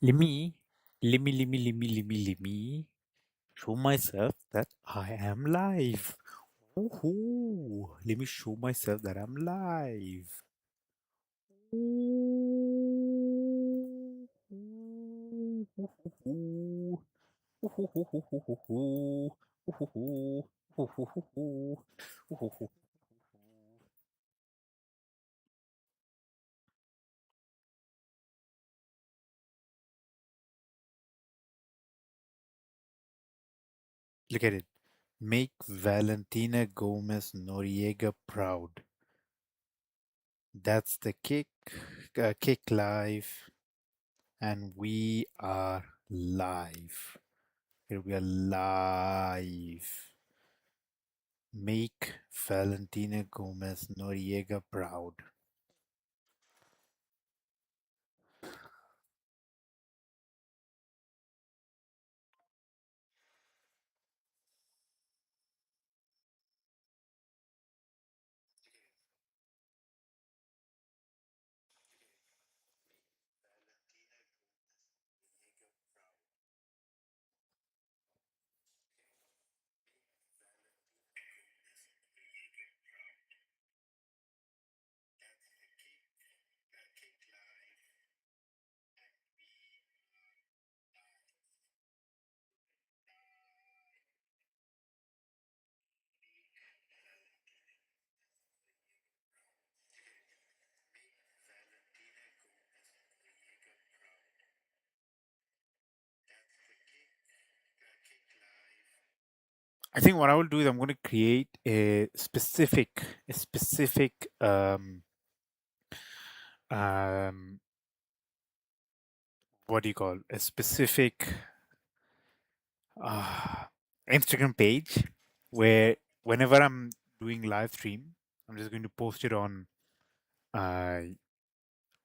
let me show myself that I am live. Woohoo! Let me show myself that I'm live. Ooh. Ooh. Ooh. Ooh. Look at it. Make Valentina Gomez Noriega proud. That's the kick live, and we are live. Here we are live. Make Valentina Gomez Noriega proud. I think what I will do is I'm going to create a specific um what do you call a specific uh Instagram page where whenever I'm doing live stream, I'm just going to post it uh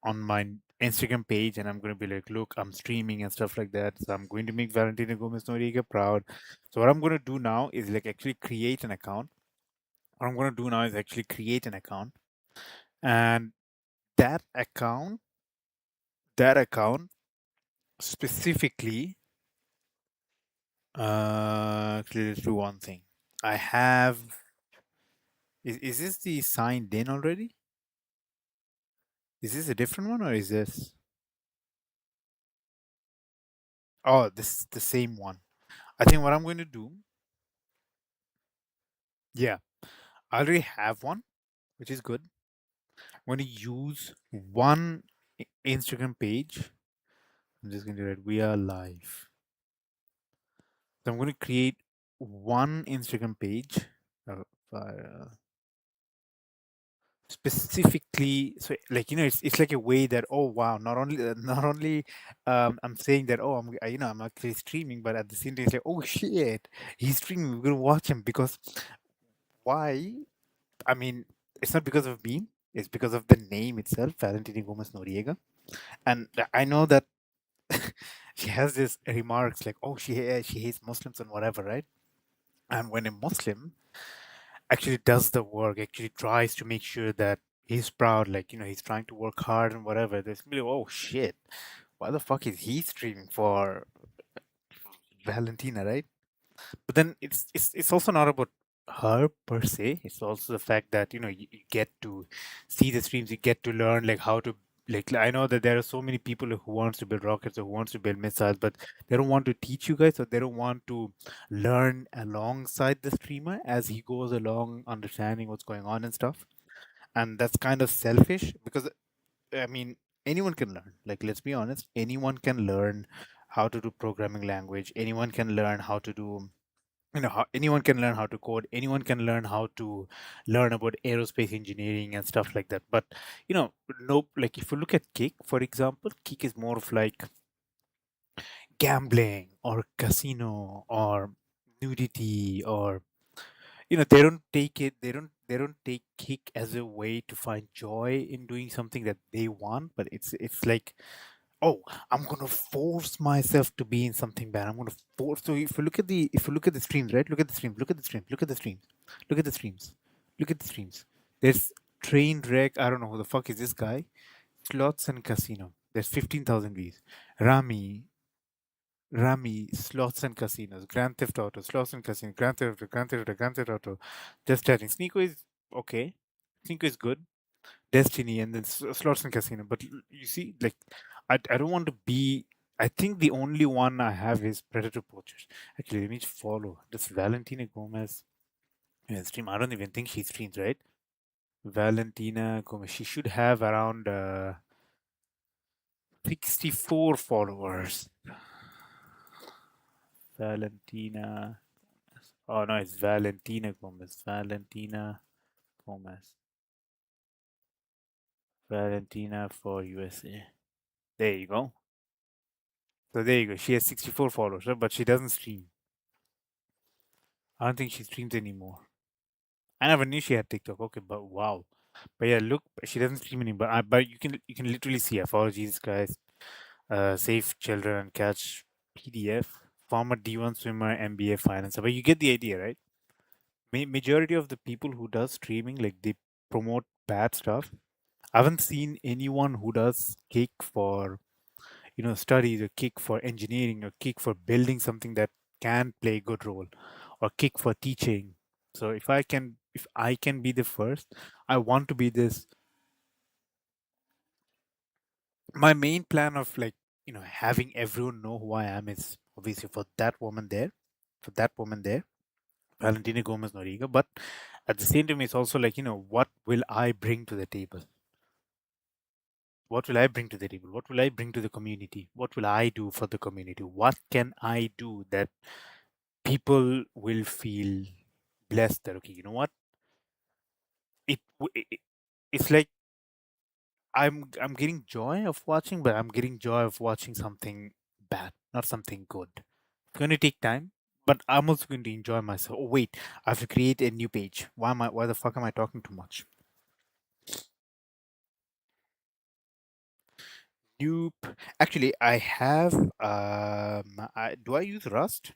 on my Instagram page, and I'm going to be like, look, I'm streaming and stuff like that. So I'm going to make Valentina Gomez Noriega proud. So what I'm going to do now is like actually create an account. What I'm going to do now is actually create an account, and that account, that account specifically, actually let's do one thing. I have, is this the signed in already? Is this a different one or is this? Oh, this is the same one. I think what I'm going to do, yeah, I already have one, which is good. I'm going to use one Instagram page. I'm just going to write, we are live. So I'm going to create one Instagram page for, specifically, so like it's like a way that, oh wow, not only not only I'm saying that, oh I'm actually streaming, but at the same time it's like, oh shit, he's streaming, we're gonna watch him. Because why? I mean, it's not because of me, it's because of the name itself, Valentine Gomez Noriega. And I know that she has this remarks like, oh, she hates Muslims and whatever, right? And when a Muslim actually does the work, actually tries to make sure that he's proud, like, he's trying to work hard and whatever, there's gonna be like, oh shit, why the fuck is he streaming for Valentina, right? But then it's also not about her per se. It's also the fact that you get to see the streams, you get to learn like how to, like, I know that there are so many people who wants to build rockets or who wants to build missiles, but they don't want to teach you guys, or they don't want to learn alongside the streamer as he goes along, understanding what's going on and stuff. And that's kind of selfish, because I mean, anyone can learn. Like, let's be honest, anyone can learn how to do programming language. Anyone can learn how to do, anyone can learn how to code. Anyone can learn how to learn about aerospace engineering and stuff like that. But no, like if you look at Kick, for example, Kick is more of like gambling or casino or nudity, or they don't take Kick as a way to find joy in doing something that they want, but it's like, oh, I'm gonna force myself to be in something bad. I'm gonna force. So if you look at the streams, right? Look at the streams. Look at the streams. Look at the streams. Look at the streams. Look at the streams. There's train wreck. I don't know who the fuck is this guy. Slots and casino. There's 15,000 views. Rami, Rami, slots and casinos, Grand Theft Auto, slots and casinos, Grand Theft Auto, Grand Theft Auto, Grand Theft Auto. Just chatting. Sneeko is okay. Sneeko is good. Destiny and then slots and casino. But you see, like, I don't want to be. I think the only one I have is Predator Poachers. Actually, let me just follow. This Valentina Gomez stream. I don't even think she streams, right? Valentina Gomez. She should have around 64 followers. Valentina. Oh no, it's Valentina Gomez. Valentina Gomez. Valentina for USA. There you go. So there you go. She has 64 followers, right? But she doesn't stream. I don't think she streams anymore. I never knew she had TikTok. Okay, but wow. But yeah, look, she doesn't stream anymore. But you can literally see her. Follow Jesus Christ, Save Children and Catch PDF, former D1 swimmer, MBA financer. But you get the idea, right? Majority of the people who does streaming, like they promote bad stuff. I haven't seen anyone who does kick for studies or kick for engineering or kick for building something that can play a good role or kick for teaching. So if I can be the first, I want to be this. My main plan of having everyone know who I am is obviously for that woman there, Valentina Gomez Noriega. But at the same time, it's also like, what will I bring to the table? What will I bring to the table? What will I bring to the community? What will I do for the community? What can I do that people will feel blessed that, okay, you know what, it's like I'm getting joy of watching, but I'm getting joy of watching something bad, not something good. It's going to take time, but I'm also going to enjoy myself. Oh wait, I have to create a new page. Why the fuck am I talking too much? Nope. Actually, I have do I use Rust?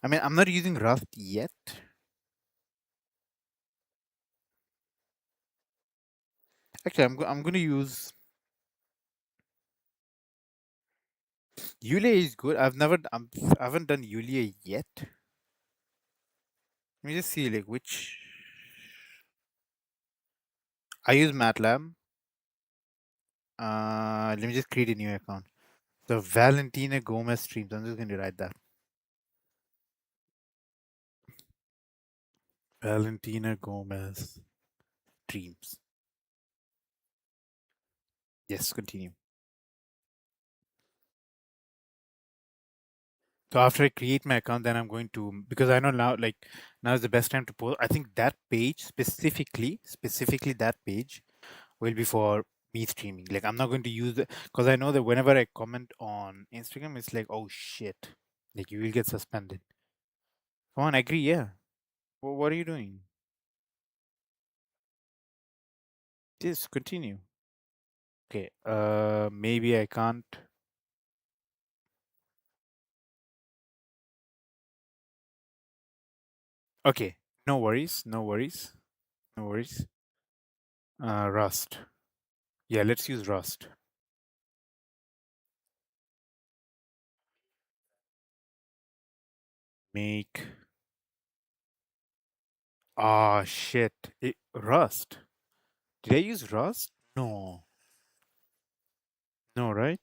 I mean, I'm not using Rust yet. Actually, I'm going to use Yulia is good. I haven't done Yulia yet. Let me just see like which I use MATLAB. Let me just create a new account. So Valentina Gomez streams. I'm just going to write that. Valentina Gomez streams. Yes, continue. So after I create my account, then I'm going to, because I know now is the best time to post. I think that page specifically that page will be for me streaming. Like I'm not going to use it because I know that whenever I comment on Instagram, it's like, oh shit, like you will get suspended. Come on, agree, yeah. What are you doing? Just continue. Okay. Maybe I can't. Okay. No worries. No worries. No worries. Rust. Yeah, let's use Rust. Make. Ah, shit. Rust. Did I use Rust? No. No, right?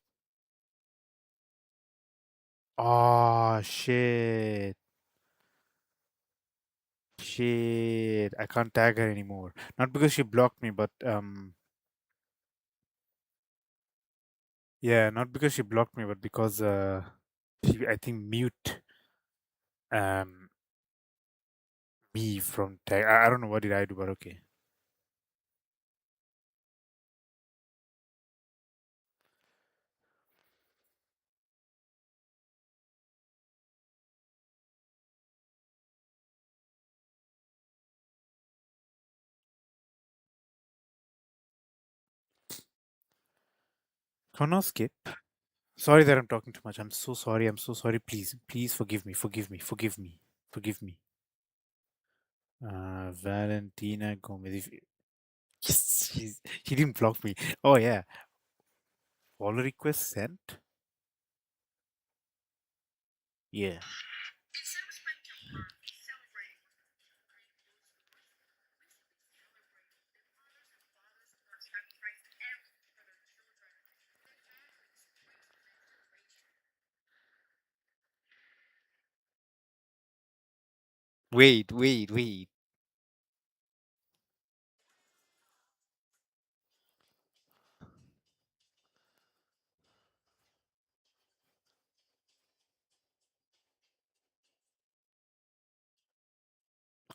Ah, shit. Shit. I can't tag her anymore. Not because she blocked me, but yeah, not because she blocked me, but because she, I think, mute um me from tag. I don't know what did I do, but okay. Chrono skip. Sorry that I'm talking too much. I'm so sorry. I'm so sorry. Please, please forgive me. Forgive me. Forgive me. Forgive me. Valentina Gomez. Yes, she didn't block me. Oh yeah. Follow request sent. Yeah. Wait, wait, wait.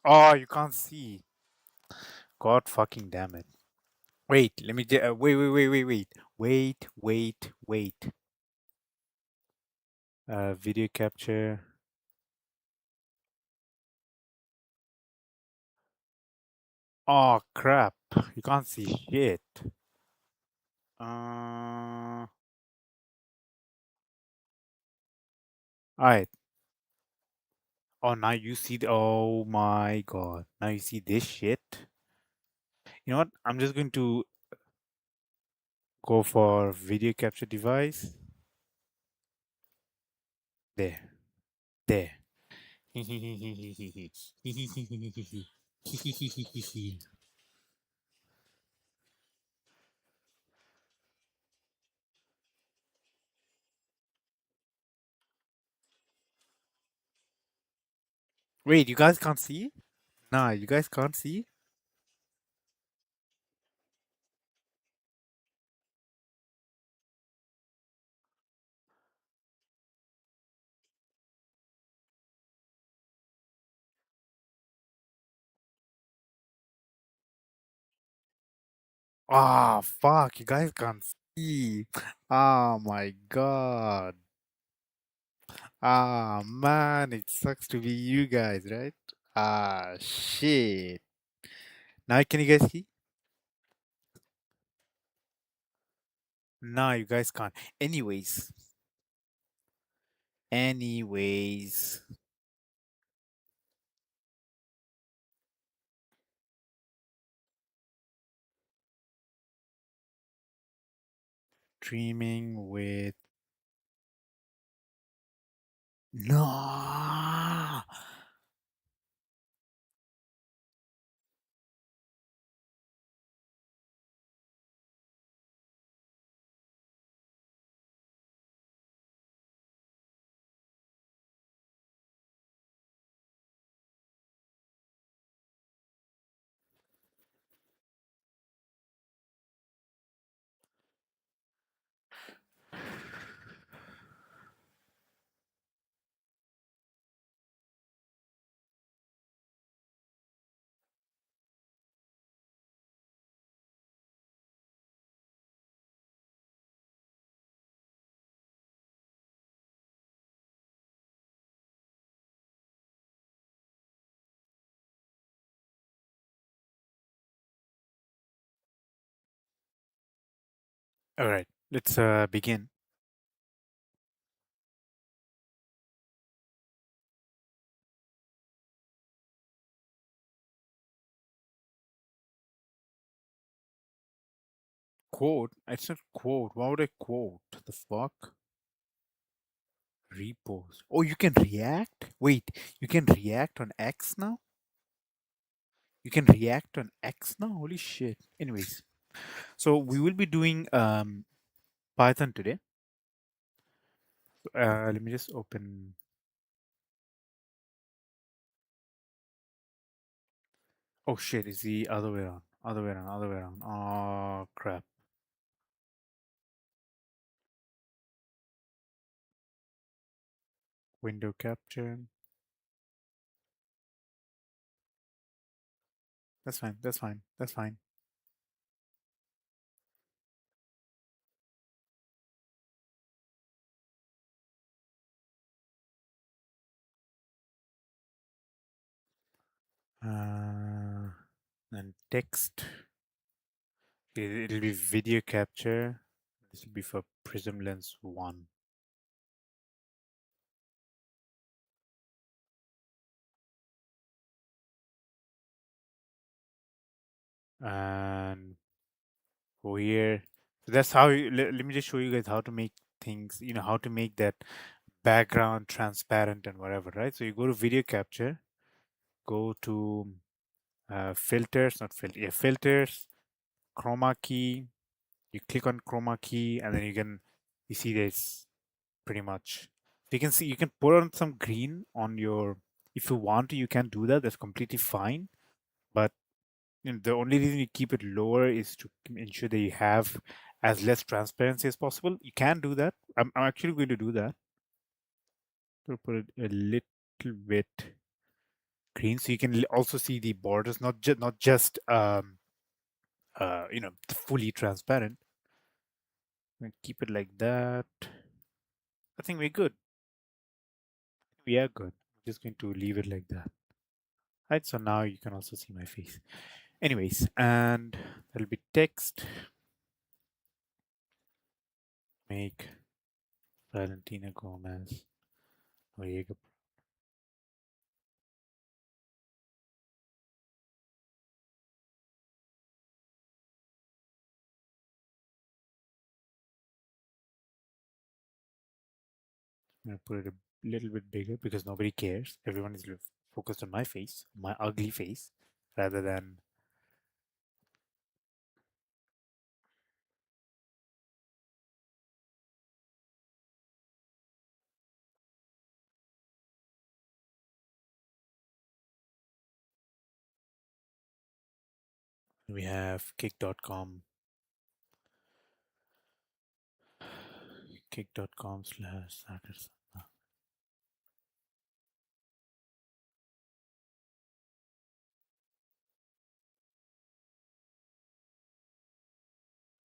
Oh, you can't see. God fucking damn it. Wait, let me wait, wait, wait, wait, wait. Wait, wait, wait. Video capture. Oh crap. You can't see shit. Alright. Oh, now you see oh my god. Now you see this shit. You know what? I'm just going to go for video capture device. There. There. Wait, you guys can't see? Nah, you guys can't see? Ah, fuck, you guys can't see. Oh my god. Ah, man, it sucks to be you guys, right? Ah, shit. Now can you guys see? No, you guys can't. Anyways, anyways, streaming with no. All right, let's begin. Quote. It's not quote. Why would I quote? The fuck? Repost. Oh, you can react? Wait, you can react on X now? You can react on X now? Holy shit. Anyways, so we will be doing Python today. Let me just open. Oh shit, it's the other way around. Other way around, other way around. Oh crap. Window capture. That's fine, that's fine, that's fine. Uh, and text. It'll be video capture. This will be for Prism Lens 1. And over here, So that's how let me just show you guys how to make things, how to make that background transparent and whatever, right? So you go to video capture, go to filters, not filter, yeah, filters, chroma key. You click on chroma key, and then you see this pretty much. So you can see you can put on some green on your, if you want to, you can do that. That's completely fine. But the only reason you keep it lower is to ensure that you have as less transparency as possible. You can do that. I'm actually going to do that. To put it a little bit green, so you can also see the borders, not just fully transparent. And keep it like that. I think we're good. We are good. I'm just going to leave it like that. Right. So now you can also see my face. Anyways, and there'll be text. Make Valentina Gomez Noriega. I'm gonna put it a little bit bigger because nobody cares. Everyone is focused on my face, my ugly face, rather than we have kick.com, kick.com/hackers.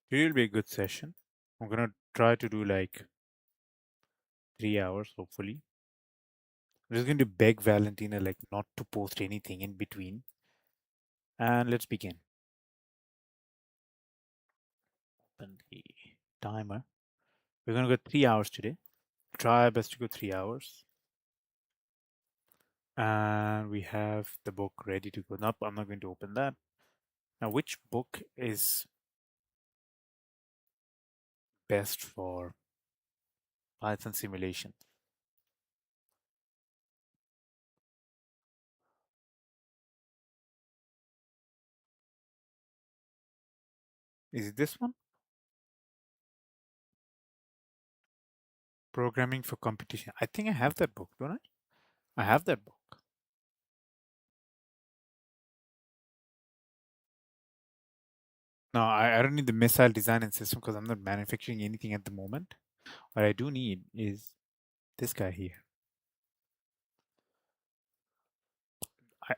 It will be a good session. I'm gonna try to do like 3 hours, hopefully. I'm just going to beg Valentina like not to post anything in between. And let's begin. Open the timer. We're gonna go 3 hours today. Try our best to go 3 hours. And we have the book ready to go. Nope, I'm not going to open that. Now, which book is best for Python simulation? Is it this one? Programming for Competition. I think I have that book, don't I? I have that book. No, I don't need the missile design and system because I'm not manufacturing anything at the moment. What I do need is this guy here.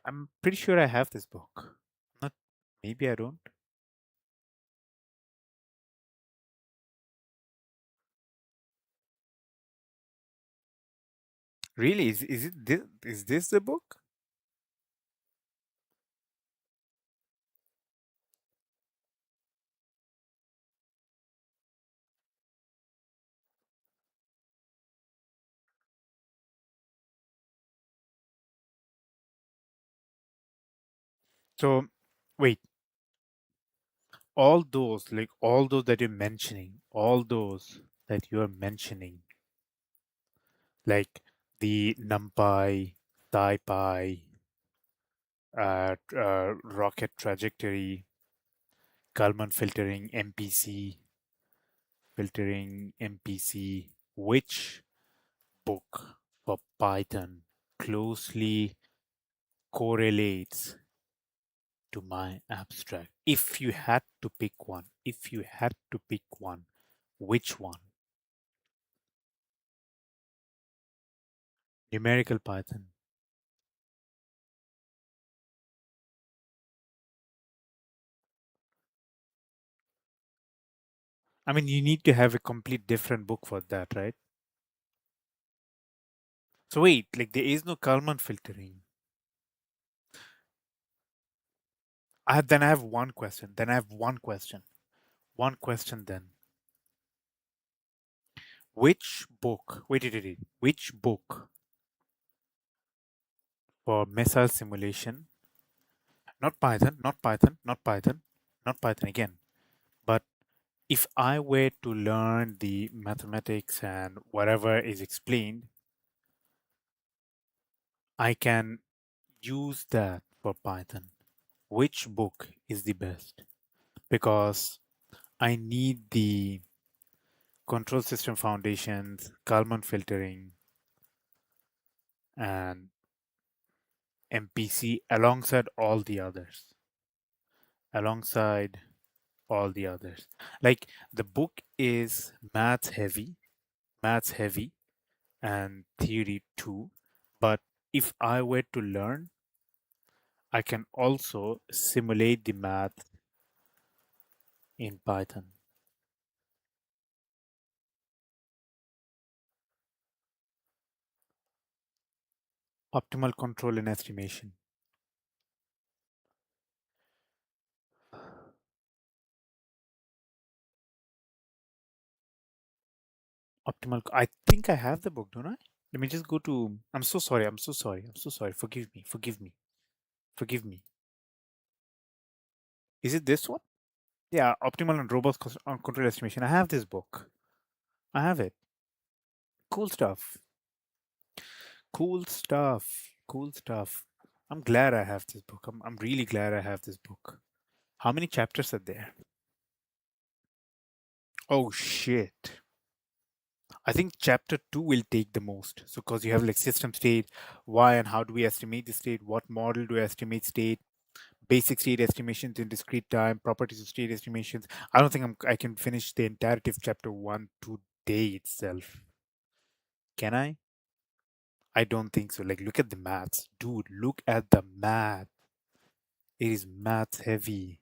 I'm pretty sure I have this book. Not, maybe I don't. Really? Is this the book? So wait, all those that you're mentioning, all those that you're mentioning, like the NumPy, SciPy, rocket trajectory, Kalman filtering MPC, which book for Python closely correlates to my abstract? If you had to pick one, which one? Numerical Python. I mean, you need to have a complete different book for that, right? So wait, like there is no Kalman filtering. Then I have one question. One question then. Which book? Wait. Which book for missile simulation? Not Python, not Python, not Python, not Python again. But If I were to learn the mathematics and whatever is explained, I can use that for Python. Which book is the best? Because I need the control system foundations, Kalman filtering, and MPC alongside all the others. Alongside all the others. Like the book is maths heavy, and theory too. But if I were to learn, I can also simulate the math in Python. Optimal control and estimation. I think I have the book, don't I? Let me just go to. I'm so sorry. I'm so sorry. I'm so sorry. Forgive me. Forgive me. Forgive me. Is it this one? Yeah, optimal and robust control estimation. I have this book. I have it. Cool stuff. Cool stuff. Cool stuff. I'm glad I have this book. I'm really glad I have this book. How many chapters are there? Oh shit. I think chapter two will take the most. So, because you have like system state, why and how do we estimate the state, what model do we estimate state, basic state estimations in discrete time, properties of state estimations. I don't think I can finish the entirety of chapter one today itself. Can I? I don't think so. Like, look at the maths, dude. Look at the math. It is math heavy.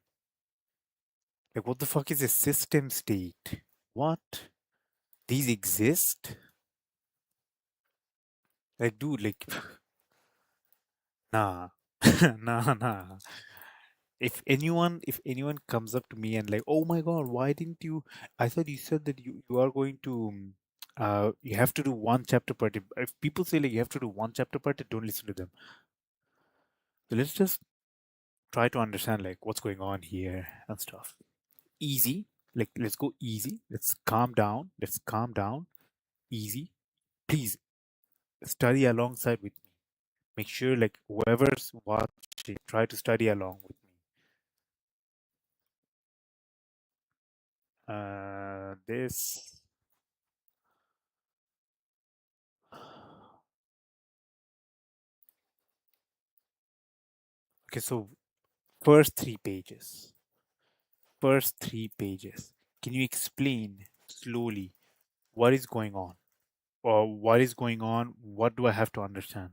Like, what the fuck is a system state? What? These exist? Like, dude, like, nah, nah, nah. If anyone comes up to me and like, oh my god, why didn't you? I thought you said that you are going to, you have to do one chapter per day. If people say like you have to do one chapter per day, don't listen to them. So let's just try to understand like what's going on here and stuff. Easy, like let's go easy. Let's calm down. Let's calm down. Easy. Please study alongside with me. Make sure like whoever's watching, try to study along with me. This. Okay, so first three pages. First three pages. Can you explain slowly what is going on? Or what is going on? What do I have to understand?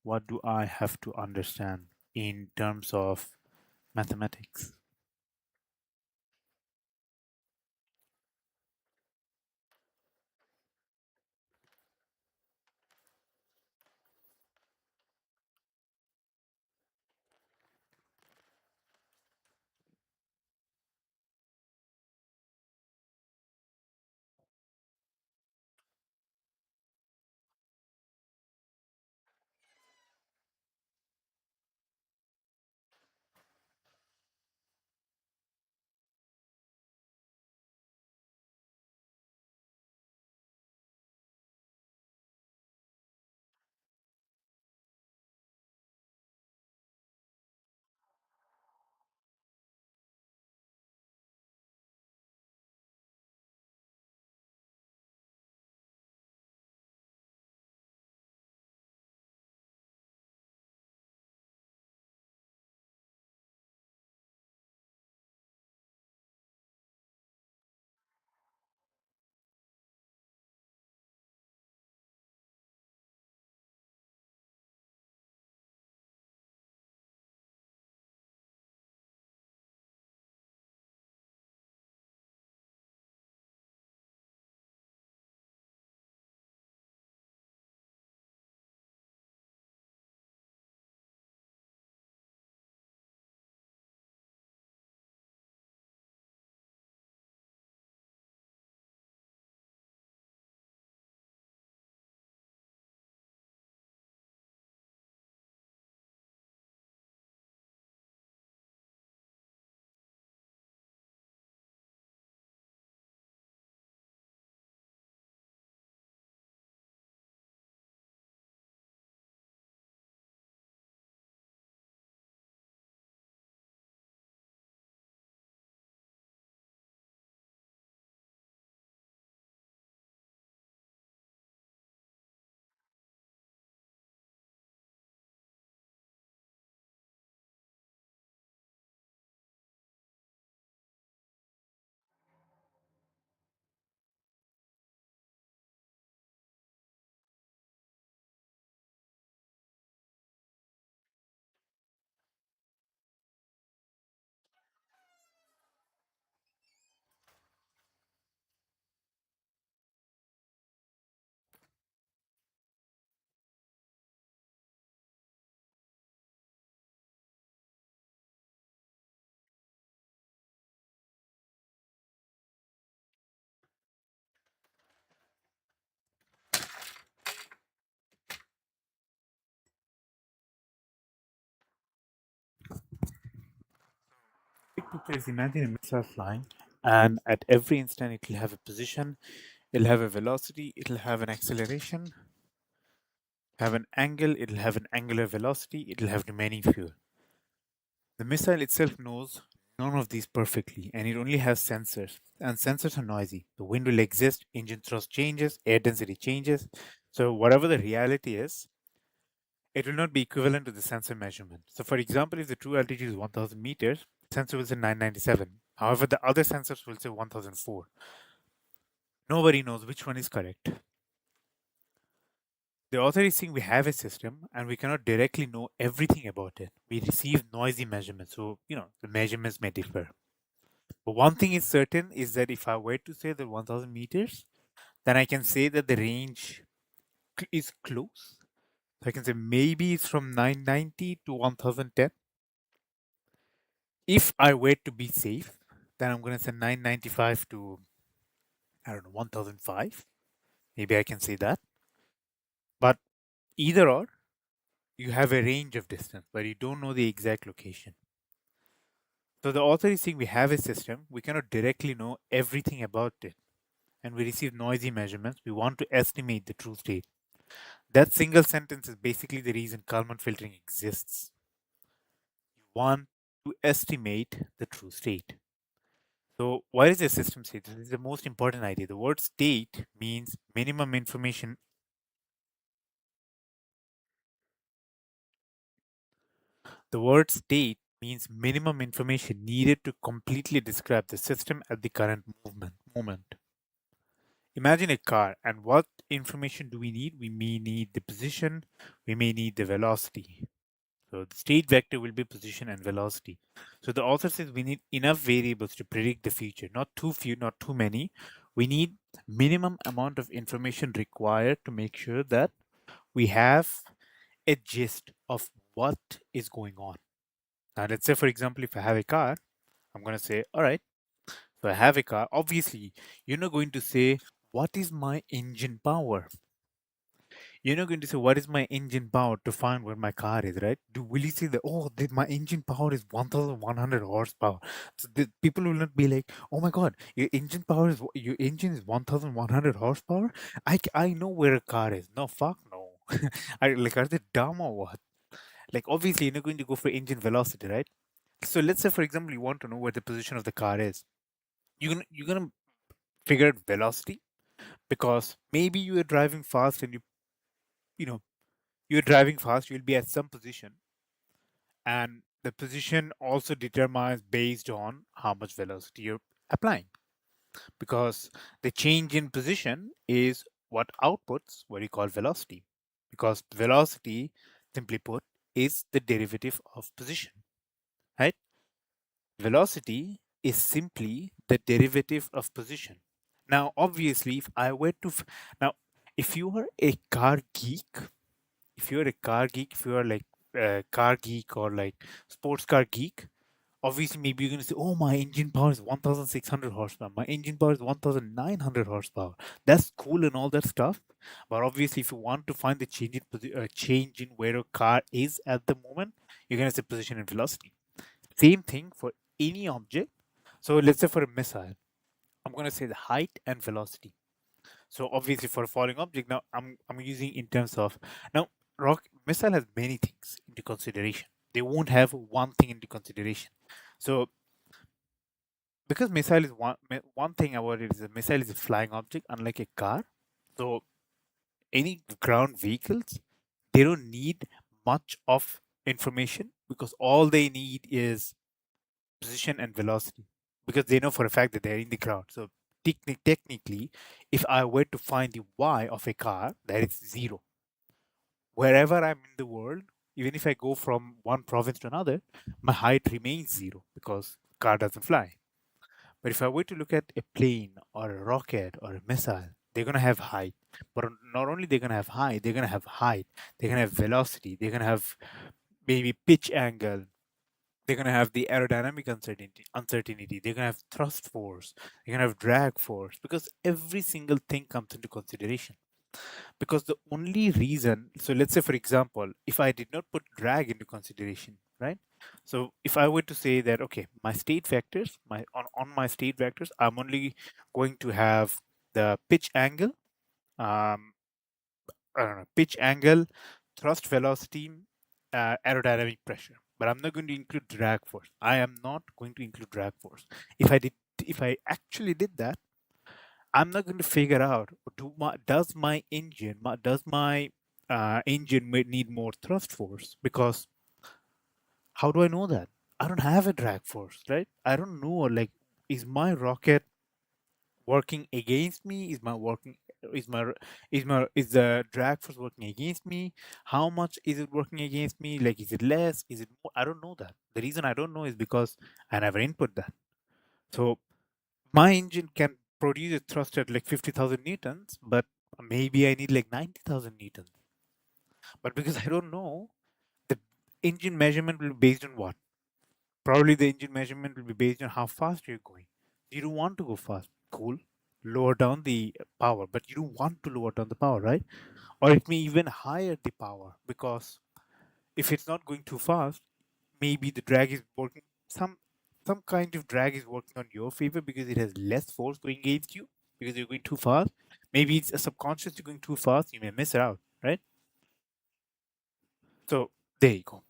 What do I have to understand in terms of mathematics? Picture is imagine a missile flying, and at every instant it will have a position, it'll have a velocity, it'll have an acceleration, have an angle, it'll have an angular velocity, it'll have remaining fuel. The missile itself knows none of these perfectly, and it only has sensors, and sensors are noisy. The wind will exist, engine thrust changes, air density changes. So whatever the reality is, it will not be equivalent to the sensor measurement. So for example, if the true altitude is 1000 meters, sensor will say 997. However, the other sensors will say 1004. Nobody knows which one is correct. The author is saying we have a system and we cannot directly know everything about it. We receive noisy measurements, so the measurements may differ. But one thing is certain is that if I were to say that 1000 meters, then I can say that the range is close. So I can say maybe it's from 990 to 1010. If I were to be safe, then I'm going to say 995 to, I don't know, 1005. Maybe I can say that. But either or, you have a range of distance, but you don't know the exact location. So the author is saying we have a system, we cannot directly know everything about it, and we receive noisy measurements. We want to estimate the true state. That single sentence is basically the reason Kalman filtering exists. You want to estimate the true state. So, why is a system state? This is the most important idea. The word state means minimum information. The word state means minimum information needed to completely describe the system at the current moment. Imagine a car, and what information do we need? We may need the position, we may need the velocity. So the state vector will be position and velocity. So the author says we need enough variables to predict the future, not too few, not too many. We need minimum amount of information required to make sure that we have a gist of what is going on. Now let's say for example, if I have a car, I'm going to say, all right, so I have a car. Obviously, you're not going to say, what is my engine power? You're not going to say, what is my engine power to find where my car is, right? Will you say that, oh, my engine power is 1100 horsepower? So the people will not be like, oh my God, your engine is 1100 horsepower? I know where a car is. No, fuck no. Are they dumb or what? Like, obviously, you're not going to go for engine velocity, right? So let's say, for example, you want to know where the position of the car is. You're gonna figure out velocity because maybe you are driving fast and you know you're driving fast, you'll be at some position, and the position also determines based on how much velocity you're applying. Because the change in position is what outputs what you call velocity. Because velocity, simply put, is the derivative of position, right? Velocity is simply the derivative of position. Now, obviously, if I were to, now, if you are a car geek, if you're a car geek, if you're like a car geek or like sports car geek, obviously maybe you're gonna say, "Oh, my engine power is 1,600 horsepower. My engine power is 1,900 horsepower." That's cool and all that stuff, but obviously, if you want to find the change in where a car is at the moment, you're gonna say position and velocity. Same thing for any object. So let's say for a missile, I'm gonna say the height and velocity. So obviously for a falling object, now I'm using in terms of now rock missile has many things into consideration. They won't have one thing into consideration. So because missile is one thing about it is a missile is a flying object, unlike a car. So any ground vehicles, they don't need much of information because all they need is position and velocity because they know for a fact that they're in the ground. So technically, if I were to find the y of a car, that is zero. Wherever I'm in the world, even if I go from one province to another, my height remains zero because car doesn't fly. But if I were to look at a plane or a rocket or a missile, they're gonna have height. But not only they're gonna have height, they're gonna have height. They're gonna have velocity. They're gonna have maybe pitch angle. They're gonna have the aerodynamic uncertainty. They're gonna have thrust force. They're gonna have drag force because every single thing comes into consideration. Because the only reason, so let's say for example, if I did not put drag into consideration, right? So if I were to say that, okay, my state vectors, on my state vectors, I'm only going to have the pitch angle, um, I don't know, pitch angle, thrust velocity, aerodynamic pressure. But I'm not going to include drag force. I am not going to include drag force. If I did, if I actually did that, I'm not going to figure out does my engine, does my engine need more thrust force? Because how do I know that? I don't have a drag force, right? I don't know. Like, is my rocket working against me? Is my is the drag force working against me? How much is it working against me? Like, is it less? Is it more? I don't know that. The reason I don't know is because I never input that. So my engine can produce a thrust at like 50,000 newtons, but maybe I need like 90,000 newtons. But because I don't know, the engine measurement will be based on what? Probably the engine measurement will be based on how fast you're going. You don't want to go fast. Cool. Lower down the power, but you don't want to lower down the power, right? Or it may even higher the power because if it's not going too fast, maybe the drag is working some kind of drag is working on your favor because it has less force going against you because you're going too fast. Maybe it's a subconscious you're going too fast, you may miss it out, right? So there you go.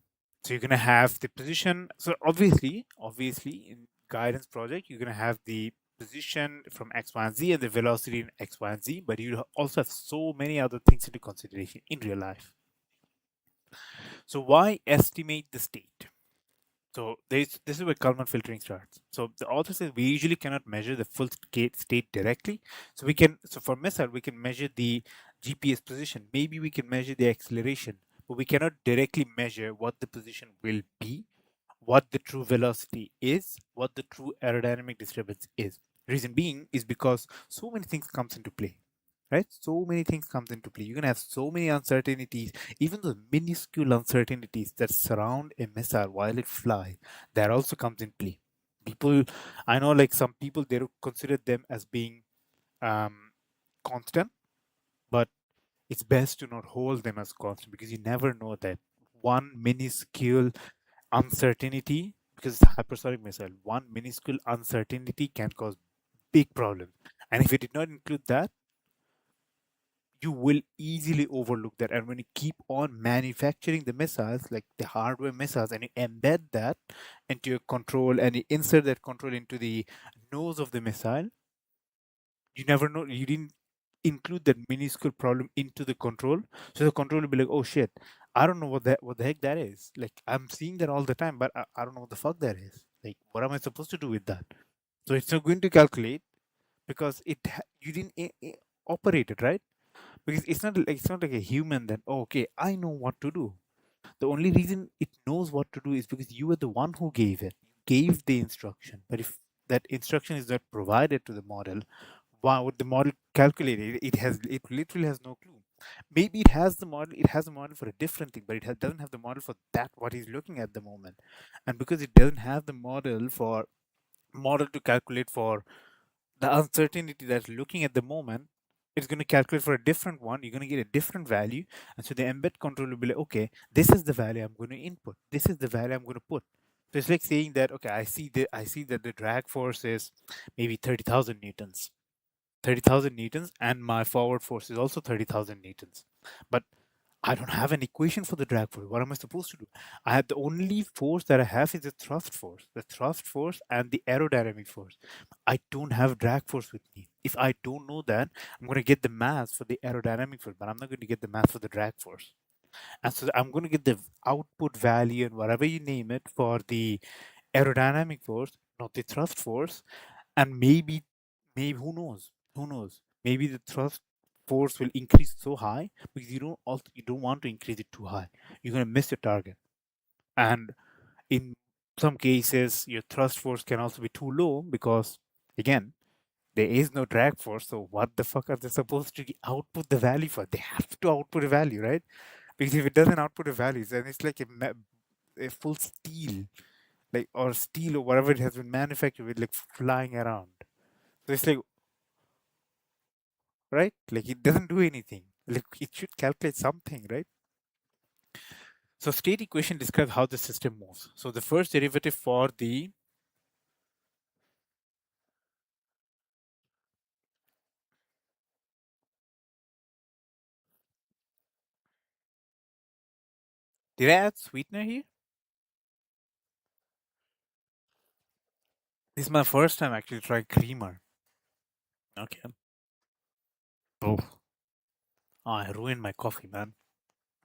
So you're gonna have the position. So obviously, in guidance project, you're gonna have the position from X, Y, and Z and the velocity in X, Y, and Z. But you also have so many other things into consideration in real life. So why estimate the state? So this is where Kalman filtering starts. So the author says we usually cannot measure the full state directly. So we can, so for missile, we can measure the GPS position. Maybe we can measure the acceleration, but we cannot directly measure what the position will be, what the true velocity is, what the true aerodynamic disturbance is. Reason being is because so many things comes into play, right? So many things comes into play. You're gonna have so many uncertainties, even the minuscule uncertainties that surround a missile while it flies. That also comes in play. People, I know, like some people, they don't consider them as being um, constant, but it's best to not hold them as constant because you never know that one minuscule uncertainty, because it's hypersonic missile, one minuscule uncertainty can cause big problems. And if you did not include that, you will easily overlook that. And when you keep on manufacturing the missiles, like the hardware missiles, and you embed that into your control and you insert that control into the nose of the missile, you never know, you didn't include that minuscule problem into the control. So the control will be like, oh shit, I don't know what the heck that is. Like, I'm seeing that all the time, but I don't know what the fuck that is. Like, what am I supposed to do with that? So it's not going to calculate because you didn't operate it, right? Because it's not like a human that, oh, okay, I know what to do. The only reason it knows what to do is because you were the one who gave it. You gave the instruction. But if that instruction is not provided to the model, why would the model calculate it? It literally has no clue. Maybe it has a model for a different thing, but doesn't have the model for that what he's looking at the moment. And because it doesn't have the model to calculate for the uncertainty that's looking at the moment, it's going to calculate for a different one. You're going to get a different value. And so the embed control will be like, okay, this is the value I'm going to input. This is the value I'm going to put. So it's like saying that, okay, I see that the drag force is maybe 30,000 newtons. 30,000 newtons, and my forward force is also 30,000 newtons. But I don't have an equation for the drag force. What am I supposed to do? I have the only force that I have is the thrust force and the aerodynamic force. I don't have drag force with me. If I don't know that, I'm going to get the mass for the aerodynamic force, but I'm not going to get the mass for the drag force. And so I'm going to get the output value and whatever you name it for the aerodynamic force, not the thrust force. And maybe who knows, maybe the thrust force will increase so high because you don't want to increase it too high. You're going to miss your target. And in some cases your thrust force can also be too low because, again, there is no drag force. So what the fuck are they supposed to output the value for? They have to output a value, right? Because if it doesn't output a value, then it's like a full steel, like, or steel or whatever it has been manufactured with, like flying around. So it's like, right? Like, it doesn't do anything. Like, it should calculate something, right? So state equation describes how the system moves. So the first derivative for the did I add sweetener here? This is my first time actually trying creamer. Okay. Oh, I ruined my coffee, man.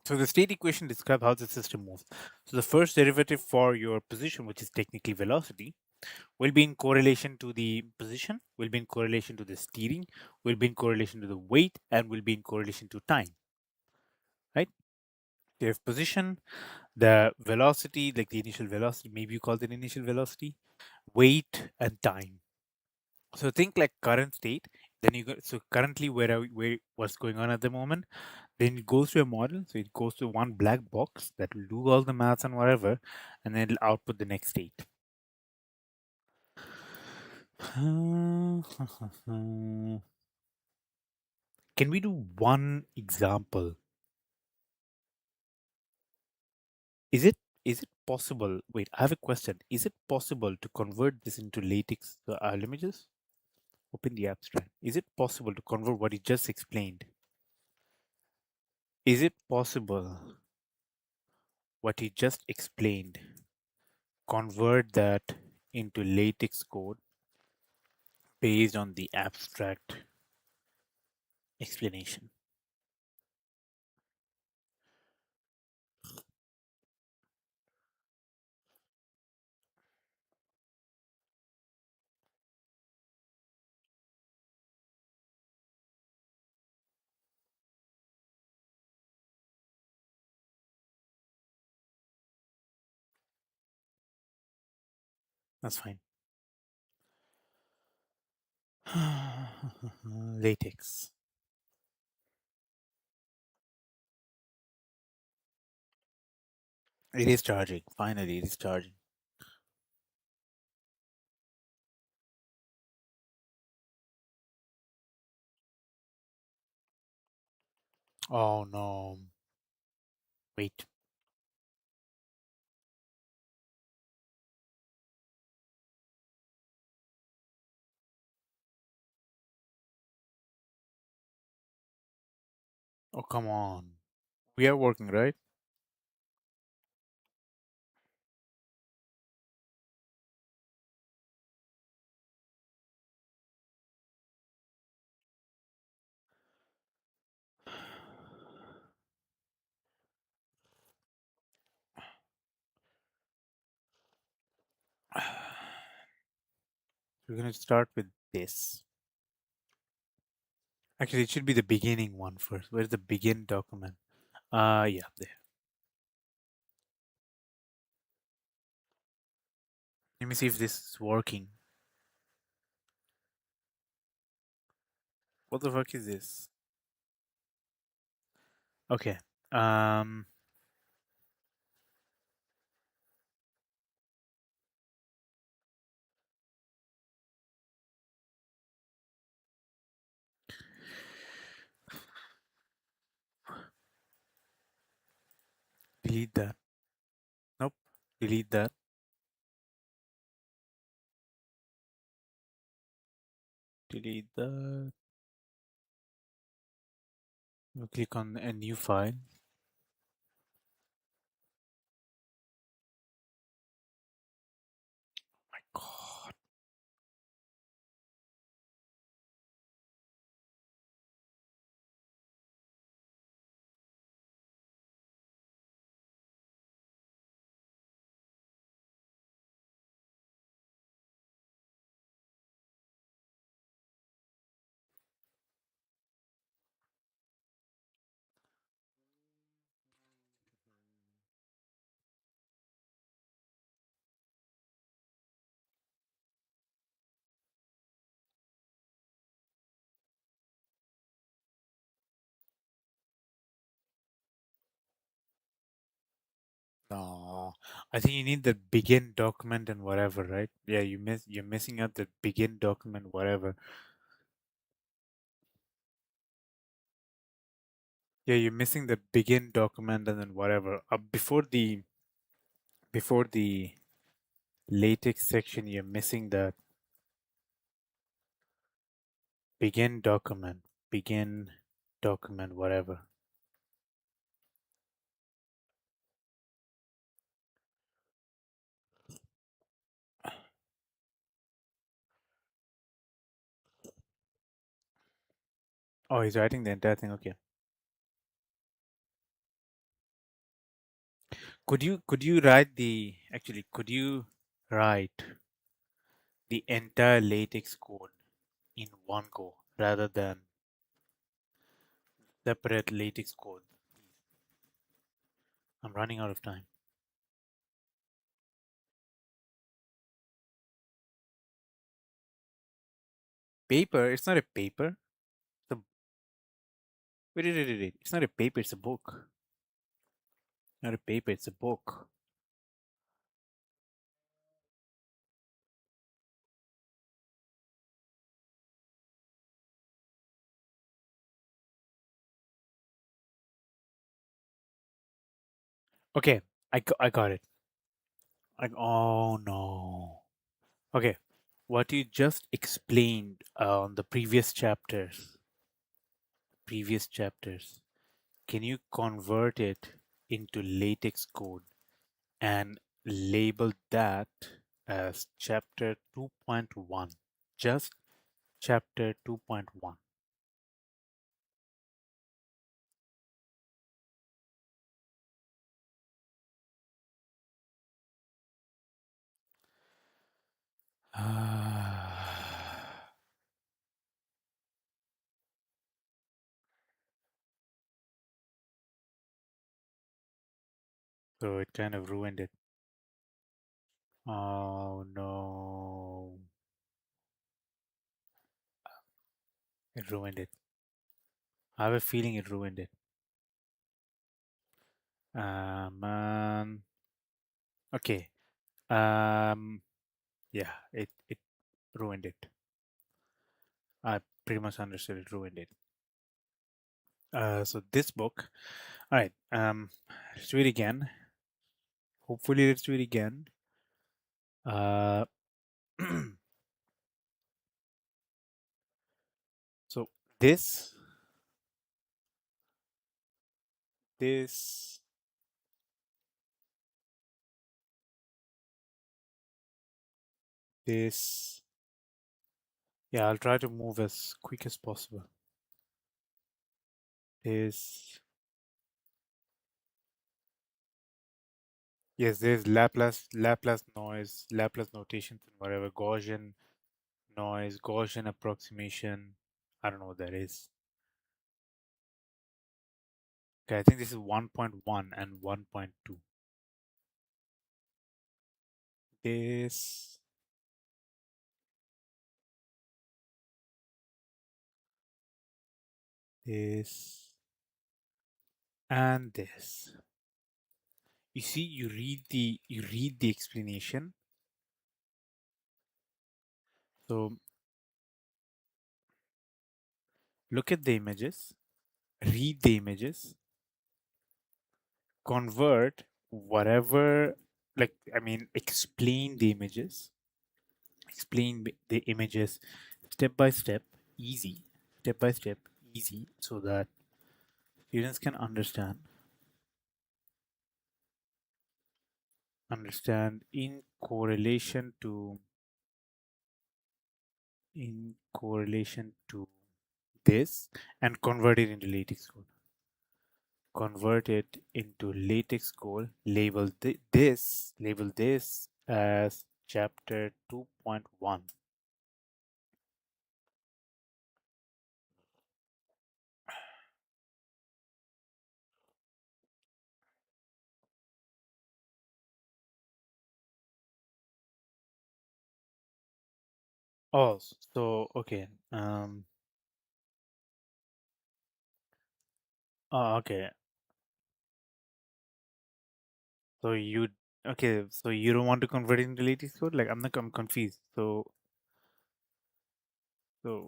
So the state equation describes how the system moves. So the first derivative for your position, which is technically velocity, will be in correlation to the position, will be in correlation to the steering, will be in correlation to the weight, and will be in correlation to time, right? You have position, the velocity, like the initial velocity, maybe you call it initial velocity, weight, and time. So think like current state. Then you go. So currently, where what's going on at the moment? Then it goes to a model. So it goes to one black box that will do all the maths and whatever, and then it'll output the next state. Can we do one example? Is it possible? Wait, I have a question. Is it possible to convert this into latex? Let me just open the abstract. Is it possible to convert what he just explained? Is it possible what he just explained? Convert that into latex code based on the abstract explanation. That's fine. Latex. It is charging. Finally, it is charging. Oh no. Wait. Oh, come on. We are working, right? We're going to start with this. Actually, it should be the beginning one first. Where's the begin document? Yeah, there. Let me see if this is working. What the fuck is this? Okay. Um, delete that. Nope. Delete that. Delete that. We'll click on a new file. My God. No, I think you need the begin document and whatever, right? Yeah, you're missing out the begin document, whatever. Yeah, you're missing the begin document and then whatever. Before the latex section, you're missing the begin document, begin document, whatever. Oh, he's writing the entire thing. Okay. Could you write the actually could you write the entire latex code in one go rather than separate latex code? I'm running out of time. Paper? It's not a paper. It's a, wait, wait, wait, wait, wait. It's not a paper. It's a book. Not a paper. It's a book. Okay, I got it. Oh no. Okay, what you just explained on the previous chapters, can you convert it into latex code and label that as chapter 2.1? Just chapter 2.1. So it kind of ruined it. Oh no. It ruined it. I have a feeling it ruined it. Man. Okay. Um, yeah, it ruined it. I pretty much understood it ruined it. So this book, all right. Let's do it again. Hopefully, let's do it again. Uh, so this, this, this. Yeah, I'll try to move as quick as possible. This. Yes, there's Laplace noise, Laplace notations, and whatever Gaussian noise, Gaussian approximation. I don't know what that is. Okay, I think this is 1.1 and 1.2. This, this, and this. You see, you read the explanation. So look at the images, read the images, convert whatever, like I mean, explain the images, the images step by step, easy, step by step, easy, so that students can understand in correlation to this and convert it into latex code. Convert it into latex code. Label this as chapter 2.1. Oh, so okay. Okay. So you okay? So you don't want to convert it into latex code? Like I'm confused. So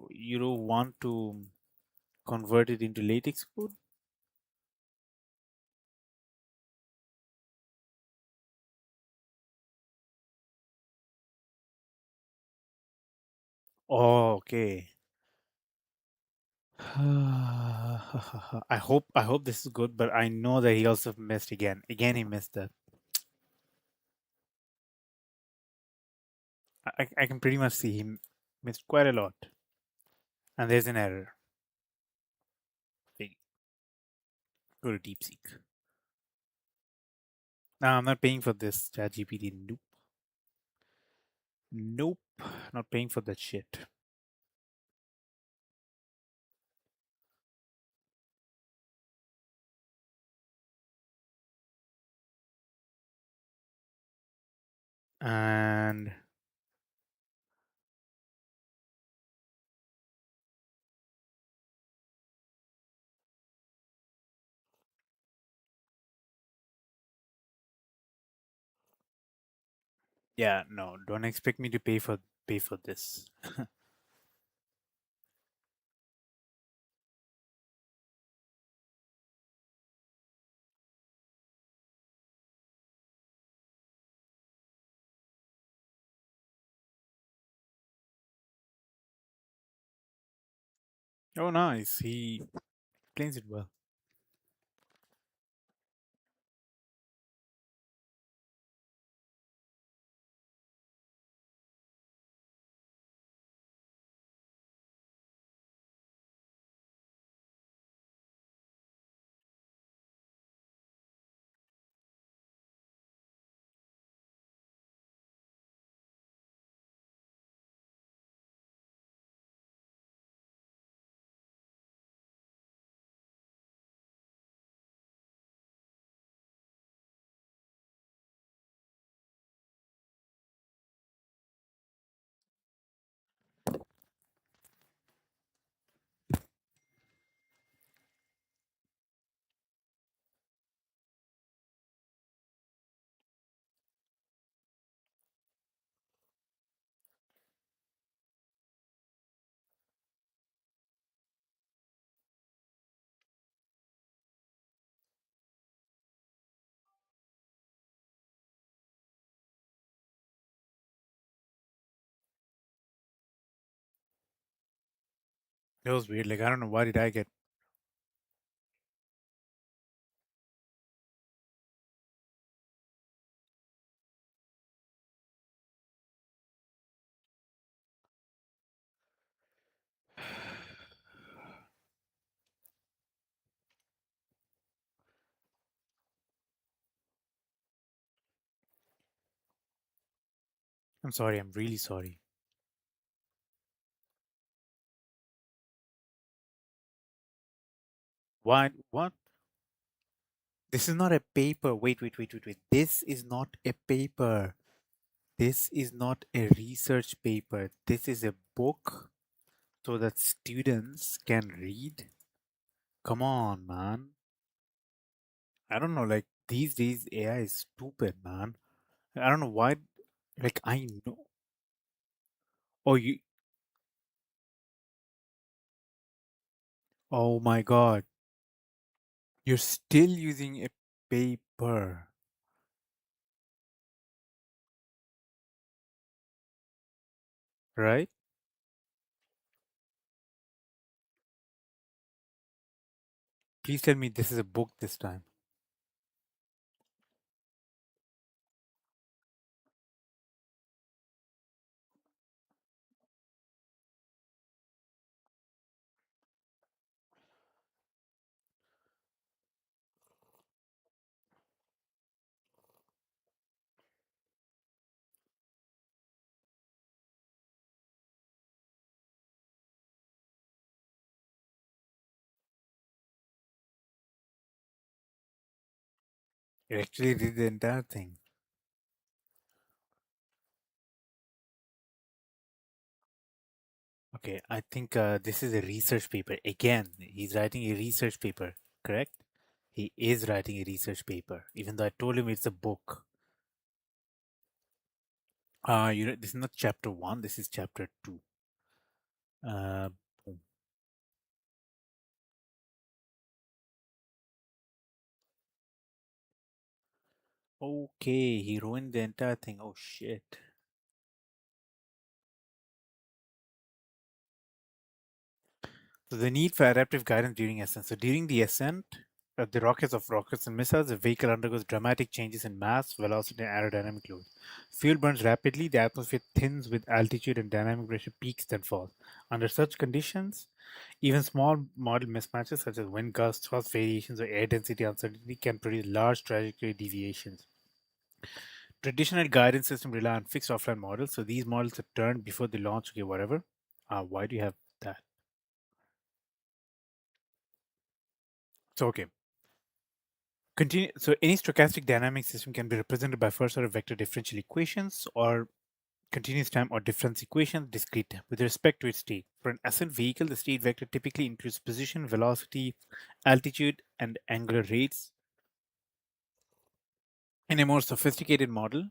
you don't want to convert it into latex code? Oh, okay. I hope this is good, but I know that he also missed again. Again, he missed that. I can pretty much see he missed quite a lot, and there's an error. Wait, go to DeepSeek. No, I'm not paying for this ChatGPT. Nope, nope, not paying for that shit. And yeah, no, don't expect me to pay for this. Oh, nice. He explains it well. It was weird. Like I don't know why did I get. I'm sorry. I'm really sorry. Why? What? This is not a paper. Wait, wait, wait, wait, wait. This is not a paper. This is not a research paper. This is a book so that students can read. Come on, man. I don't know. Like these days, AI is stupid, man. I don't know why. Like I know. Oh, you. Oh my God. You're still using a paper, right? Please tell me this is a book this time. You actually did the entire thing. Okay, I think this is a research paper. Again, he's writing a research paper, correct? He is writing a research paper, even though I told him it's a book. This is not chapter one. This is chapter two. Uh, boom. Okay, he ruined the entire thing. Oh shit. So the need for adaptive guidance during ascent. So during the ascent, the rockets and missiles, the vehicle undergoes dramatic changes in mass, velocity, and aerodynamic load. Fuel burns rapidly, the atmosphere thins with altitude, and dynamic pressure peaks then falls. Under such conditions, even small model mismatches such as wind gusts, thrust variations, or air density uncertainty can produce large trajectory deviations. Traditional guidance systems rely on fixed offline models, so these models are turned before they launch. Okay, whatever. Why do you have that? So okay, continue. So any stochastic dynamic system can be represented by first order vector differential equations or continuous time or difference equations discrete time with respect to its state. For an ascent vehicle, the state vector typically includes position, velocity, altitude, and angular rates. In a more sophisticated model,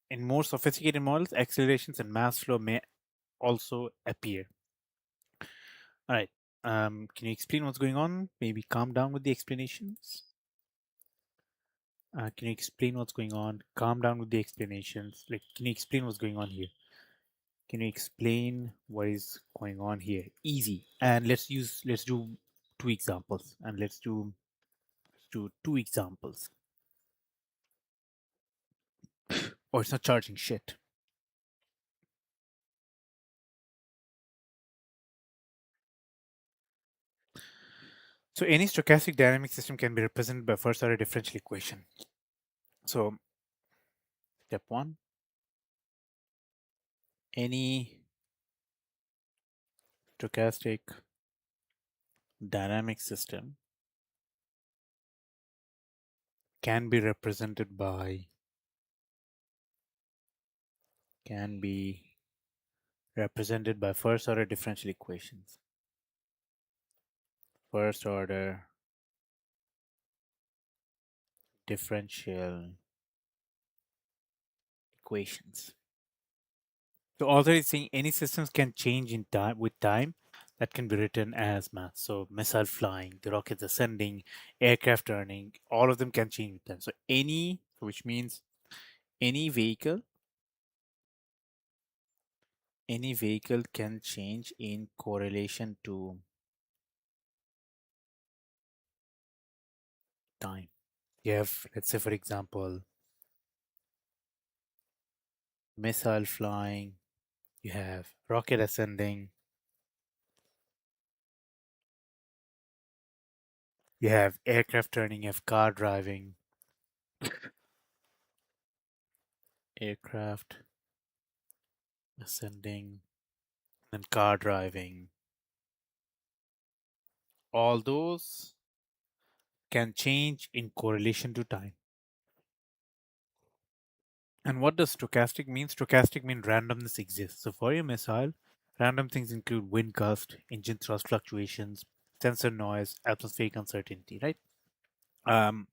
in more sophisticated models, accelerations and mass flow may also appear. All right. Can you explain what's going on? Maybe calm down with the explanations. Can you explain what's going on? Calm down with the explanations. Like, can you explain what's going on here? Can you explain what is going on here? Easy. And let's do two examples. And let's do two examples. Oh, it's not charging shit. So any stochastic dynamic system can be represented by first order differential equation. So step one, any stochastic dynamic system can be represented by can be represented by first order differential equations. First order differential equations. So author is saying any systems can change in time with time that can be written as math. So missile flying, the rockets ascending, aircraft turning, all of them can change with time. So any, which means any vehicle, any vehicle can change in correlation to time. You have, let's say, for example, missile flying, you have rocket ascending, you have aircraft turning, you have car driving, aircraft ascending, and car driving. All those can change in correlation to time. And what does stochastic mean? Stochastic means randomness exists. So for your missile, random things include wind gust, engine thrust fluctuations, sensor noise, atmospheric uncertainty, right? Um,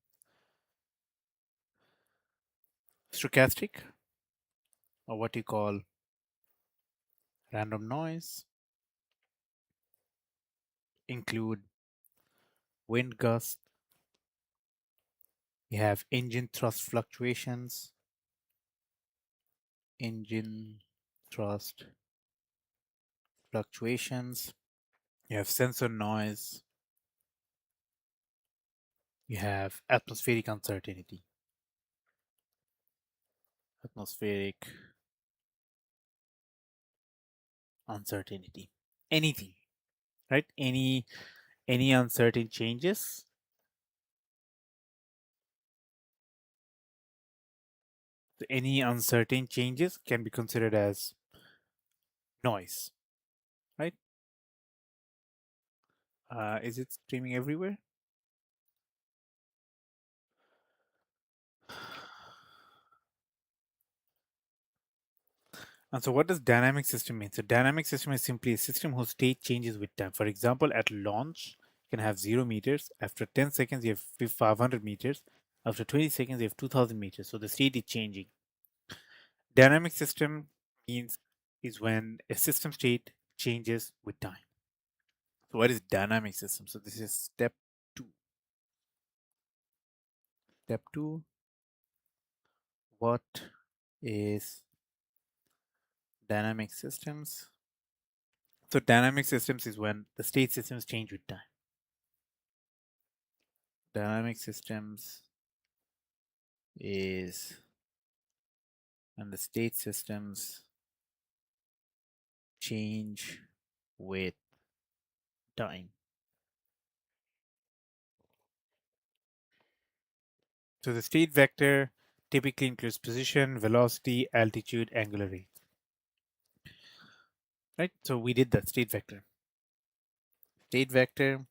Stochastic, or what you call random noise, include wind gust, you have engine thrust fluctuations, engine thrust fluctuations, you have sensor noise, you have atmospheric uncertainty. Atmospheric uncertainty. Anything, right? Any uncertain changes, any uncertain changes can be considered as noise, right? Is it streaming everywhere? And so what does dynamic system mean? So dynamic system is simply a system whose state changes with time. For example, at launch, you can have 0 meters. After 10 seconds, you have 500 meters. After 20 seconds, you have 2000 meters. So the state is changing. Dynamic system means is when a system state changes with time. So what is dynamic system? So this is step two. Step two, what is dynamic systems? So dynamic systems is when the state systems change with time. Dynamic systems is when the state systems change with time. So the state vector typically includes position, velocity, altitude, angular rate. Right? So we did that state vector. State vector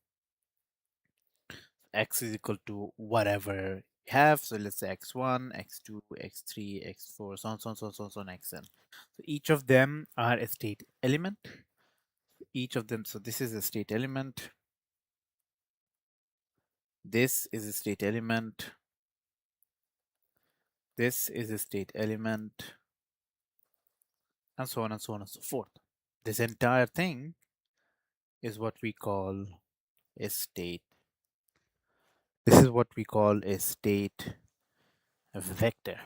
x is equal to whatever you have. So let's say x1, x2, x3, x4, so on, so on, so on, so on, so on, xn. So each of them are a state element. Each of them, so this is a state element. This is a state element. This is a state element. And so on and so on and so forth. This entire thing is what we call a state. This is what we call a state vector.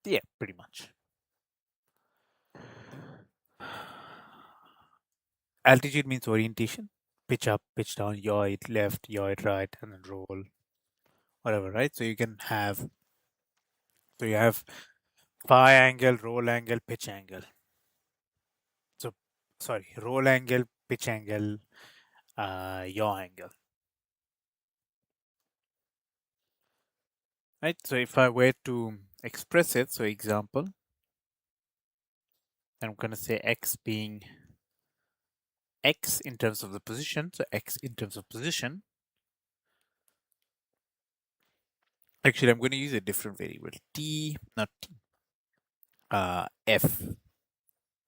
Yeah, pretty much. Altitude means orientation. Pitch up, pitch down, yaw it left, yaw it right, and then roll, whatever, right? So you have phi angle, roll angle, pitch angle. So, sorry, roll angle, pitch angle, yaw angle, right? So if I were to express it, so example, I'm going to say x being x in terms of the position. So x in terms of position. Actually, I'm going to use a different variable. T, not T, f,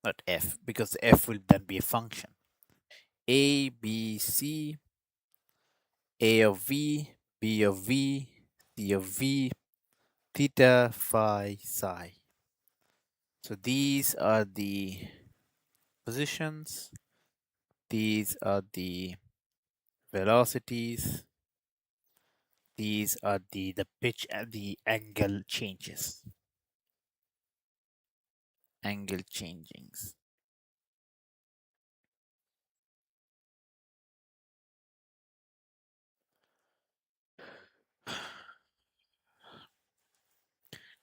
not f, because f will then be a function. A, B, C, A of V, B of V, C of V, theta, phi, psi. So these are the positions. These are the velocities. These are the pitch and the angle changes. Angle changings.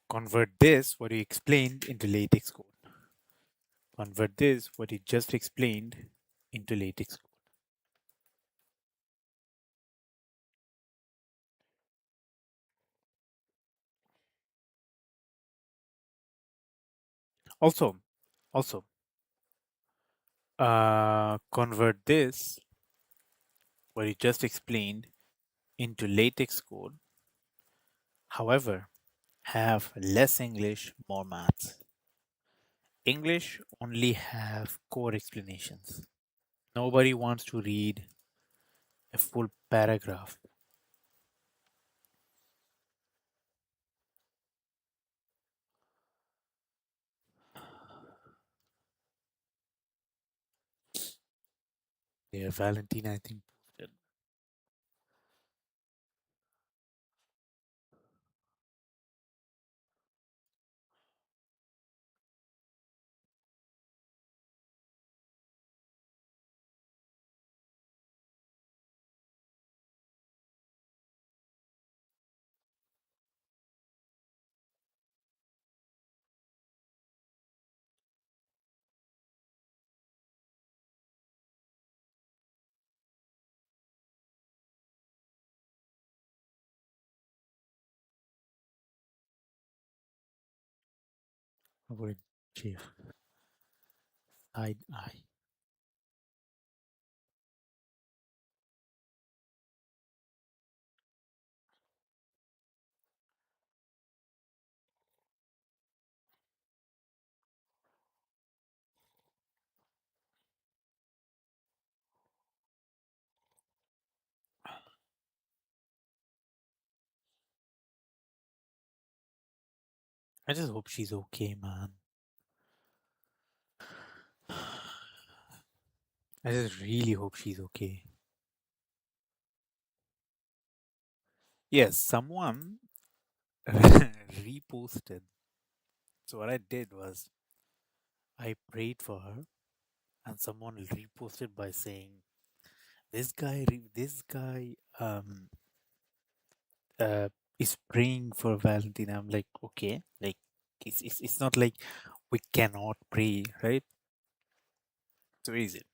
Convert this, what you explained, into latex code. Convert this, what you just explained, into latex code. Also, also, convert this, what you just explained, into latex code. However, have less English, more maths. English only have core explanations. Nobody wants to read a full paragraph. Yeah, Valentina, I think, posted. Avoid chief. Side eye. I just hope she's okay, man. I just really hope she's okay. Yes, someone reposted. So what I did was I prayed for her and someone reposted by saying this guy uh is praying for Valentine. I'm like, okay, like it's not like we cannot pray, right? So is it?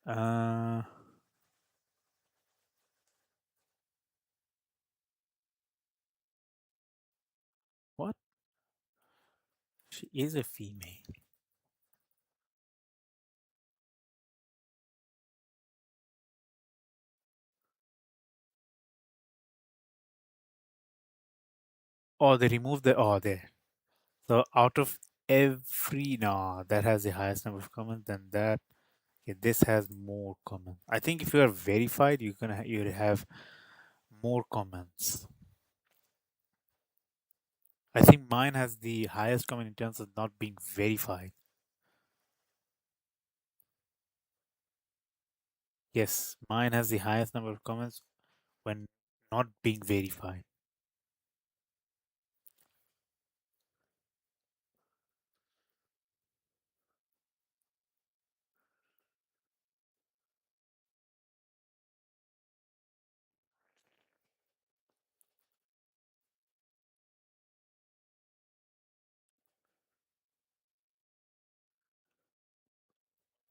Uh, what? She is a female. Oh, they removed the oh there. So out of every no, that has the highest number of comments than that. Okay, this has more comments. I think if you are verified, you'll have more comments. I think mine has the highest comment in terms of not being verified. Yes, mine has the highest number of comments when not being verified.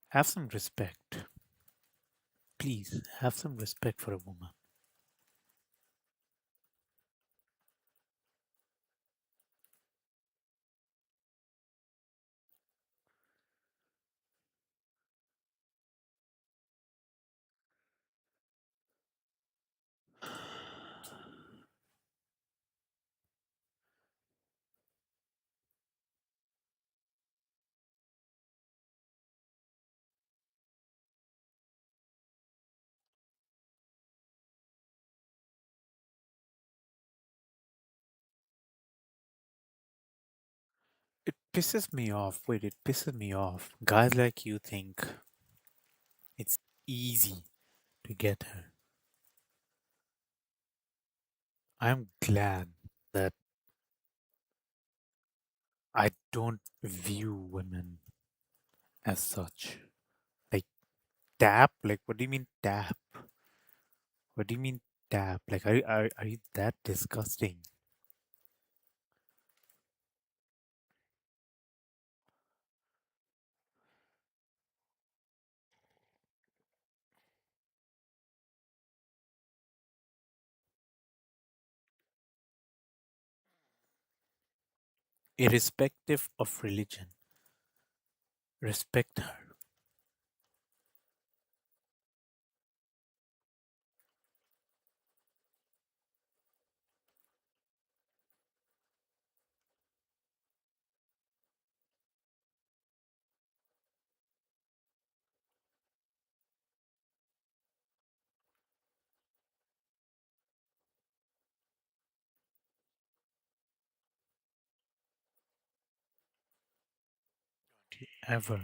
Have some respect. Please have some respect for a woman. It pisses me off. Wait, it pisses me off. Guys like you think it's easy to get her. I'm glad that I don't view women as such. Like tap? Like what do you mean tap? What do you mean tap? Like are you that disgusting? Irrespective of religion, respect her. Ever.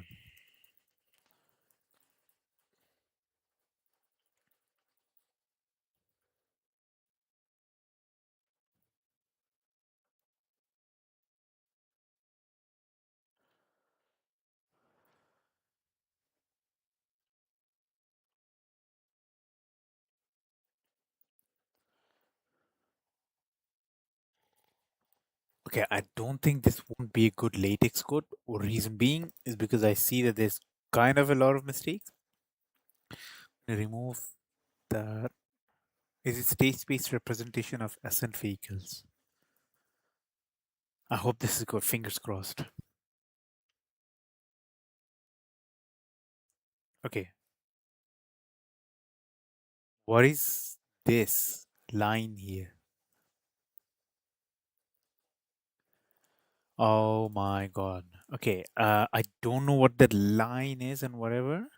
Okay, I don't think this won't be a good latex coat. Reason being is because I see that there's kind of a lot of mistakes. Remove that. Is it stage-based representation of ascent vehicles? I hope this is good. Fingers crossed. Okay, what is this line here? Oh my god. Okay, I don't know what that line is and whatever.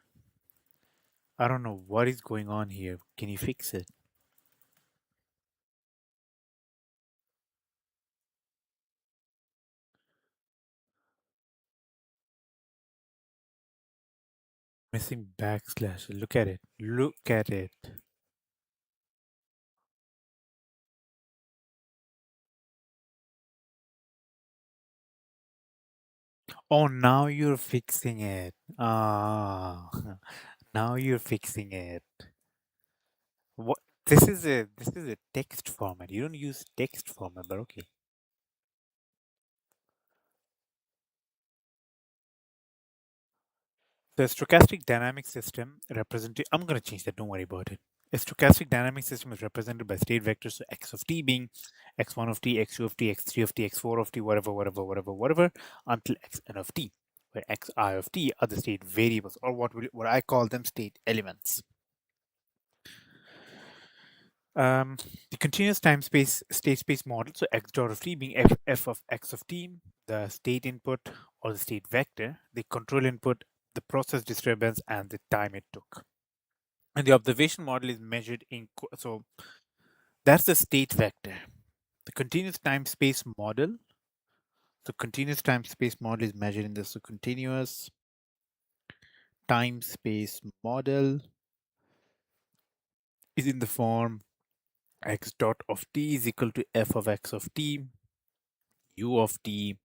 I don't know what is going on here. Can you fix it? Missing backslash. Look at it. Look at it. Oh, now you're fixing it. Ah, now you're fixing it. What? This is a text format. You don't use text format, but okay. The stochastic dynamic system represented. I'm gonna change that. Don't worry about it. A stochastic dynamic system is represented by state vectors, so x of t being x1 of t, x2 of t, x3 of t, x4 of t, whatever, whatever, whatever, whatever, until xn of t, where xi of t are the state variables, or what I call them state elements. Um, the continuous time space state space model, so x dot of t being f of x of t, the state input or the state vector, the control input, the process disturbance, and the time it took. And the observation model is measured in, so that's the state vector. The continuous time space model, so continuous time space model is measured in this. So continuous time space model is in the form x dot of t is equal to f of x of t, u of t,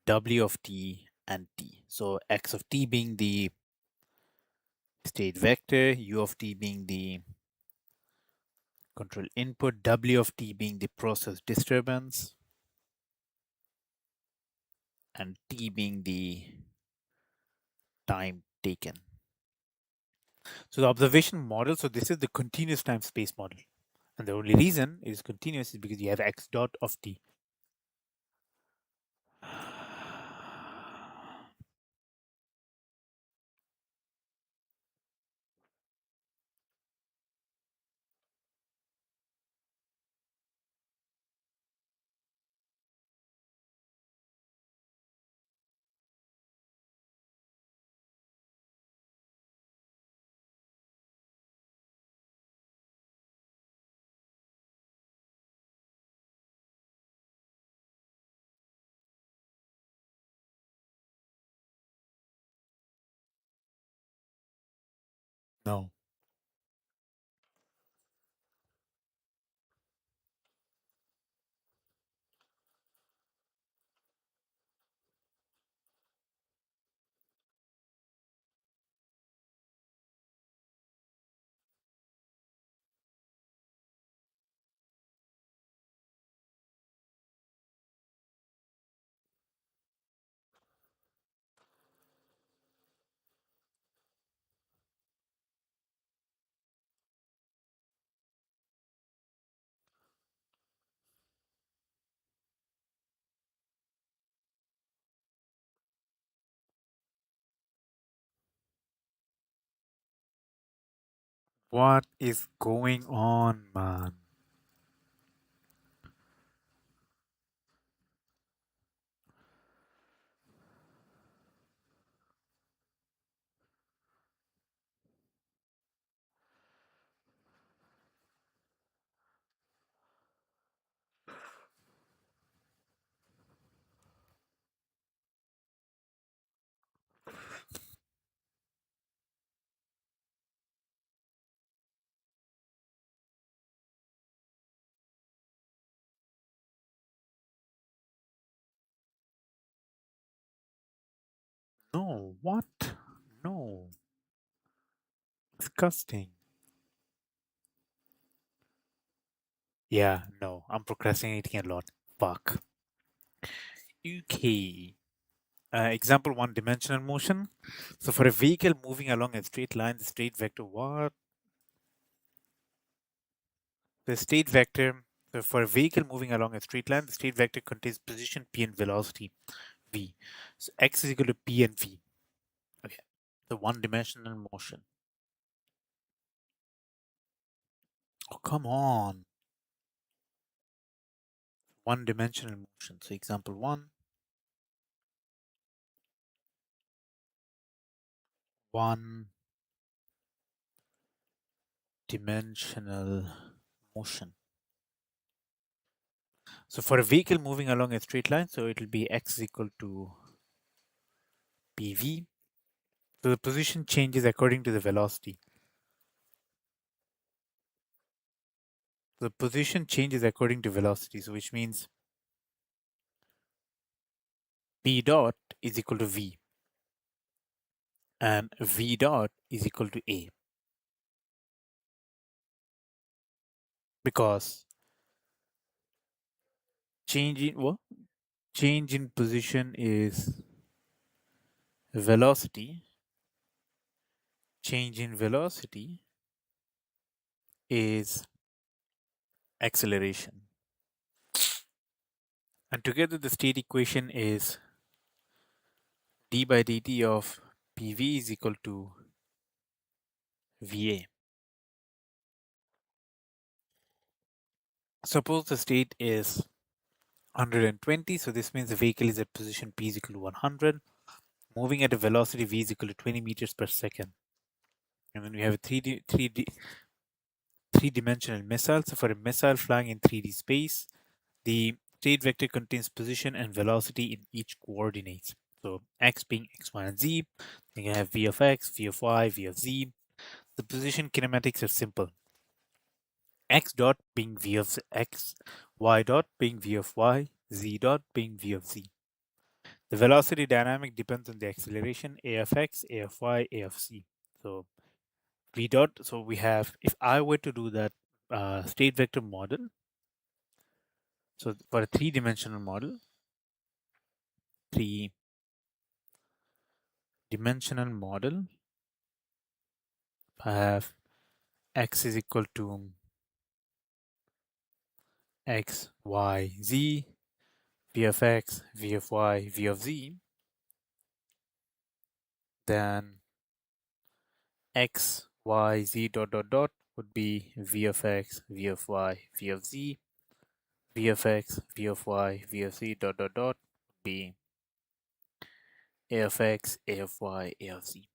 w of t, and t. So x of t being the state vector, u of t being the control input, w of t being the process disturbance, and t being the time taken. So the observation model, so this is the continuous time space model. And the only reason it is continuous is because you have x dot of t. No. What is going on, man? No, what? No. Disgusting. Yeah, no. I'm procrastinating a lot. Fuck. Okay. Example one, dimensional motion. So for a vehicle moving along a straight line, the straight vector what? The state vector. So for a vehicle moving along a straight line, the state vector contains position p and velocity v. So x is equal to p and v. Okay. The one-dimensional motion. Oh, come on. One-dimensional motion. So example one, one-dimensional motion. So for a vehicle moving along a straight line, so it will be x is equal to pv. So the position changes according to the velocity. The position changes according to velocity, so which means P dot is equal to V, and V dot is equal to A, because change in what? Change in position is velocity. Change in velocity is acceleration. And together the state equation is d by dt of PV is equal to VA. Suppose the state is 120, so this means the vehicle is at position P is equal to 100, moving at a velocity V is equal to 20 meters per second. And then we have a 3D dimensional missile. So for a missile flying in 3D space, the state vector contains position and velocity in each coordinates. So x being x, y, and z, you can have v of x, v of y, v of z. The position kinematics are simple. X dot being v of x, y dot being v of y, z dot being v of z. The velocity dynamic depends on the acceleration a of x, a of y, a of z. So v dot, so we have, if I were to do that state vector model, so for a three-dimensional model, three-dimensional model, I have x is equal to x, y, z, v of x, v of y, v of z, then x, y, z dot dot dot would be v of x, v of y, v of z, v of x, v of y, v of z dot dot dot would be a of x, a of y, a of z.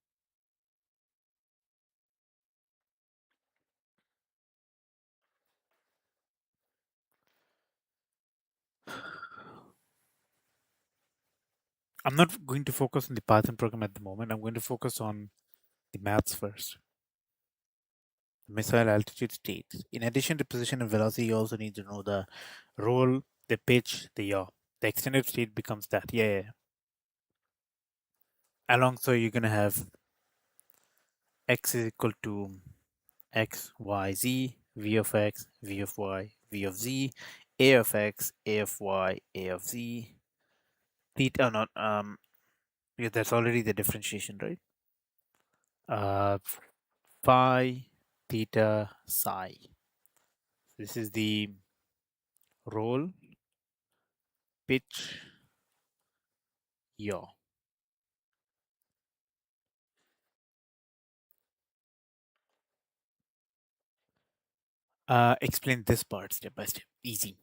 I'm not going to focus on the Python program at the moment. I'm going to focus on the maths first. Missile altitude states. In addition to position and velocity, you also need to know the roll, the pitch, the yaw. The extended state becomes that. Yeah, yeah, yeah. Along, so you're gonna have x is equal to x, y, z, v of x, v of y, v of z, a of x, a of y, a of z. Theta, not yeah, that's already the differentiation, right? Uh, phi, theta, psi. This is the roll, pitch, yaw. Explain this part step by step. Easy.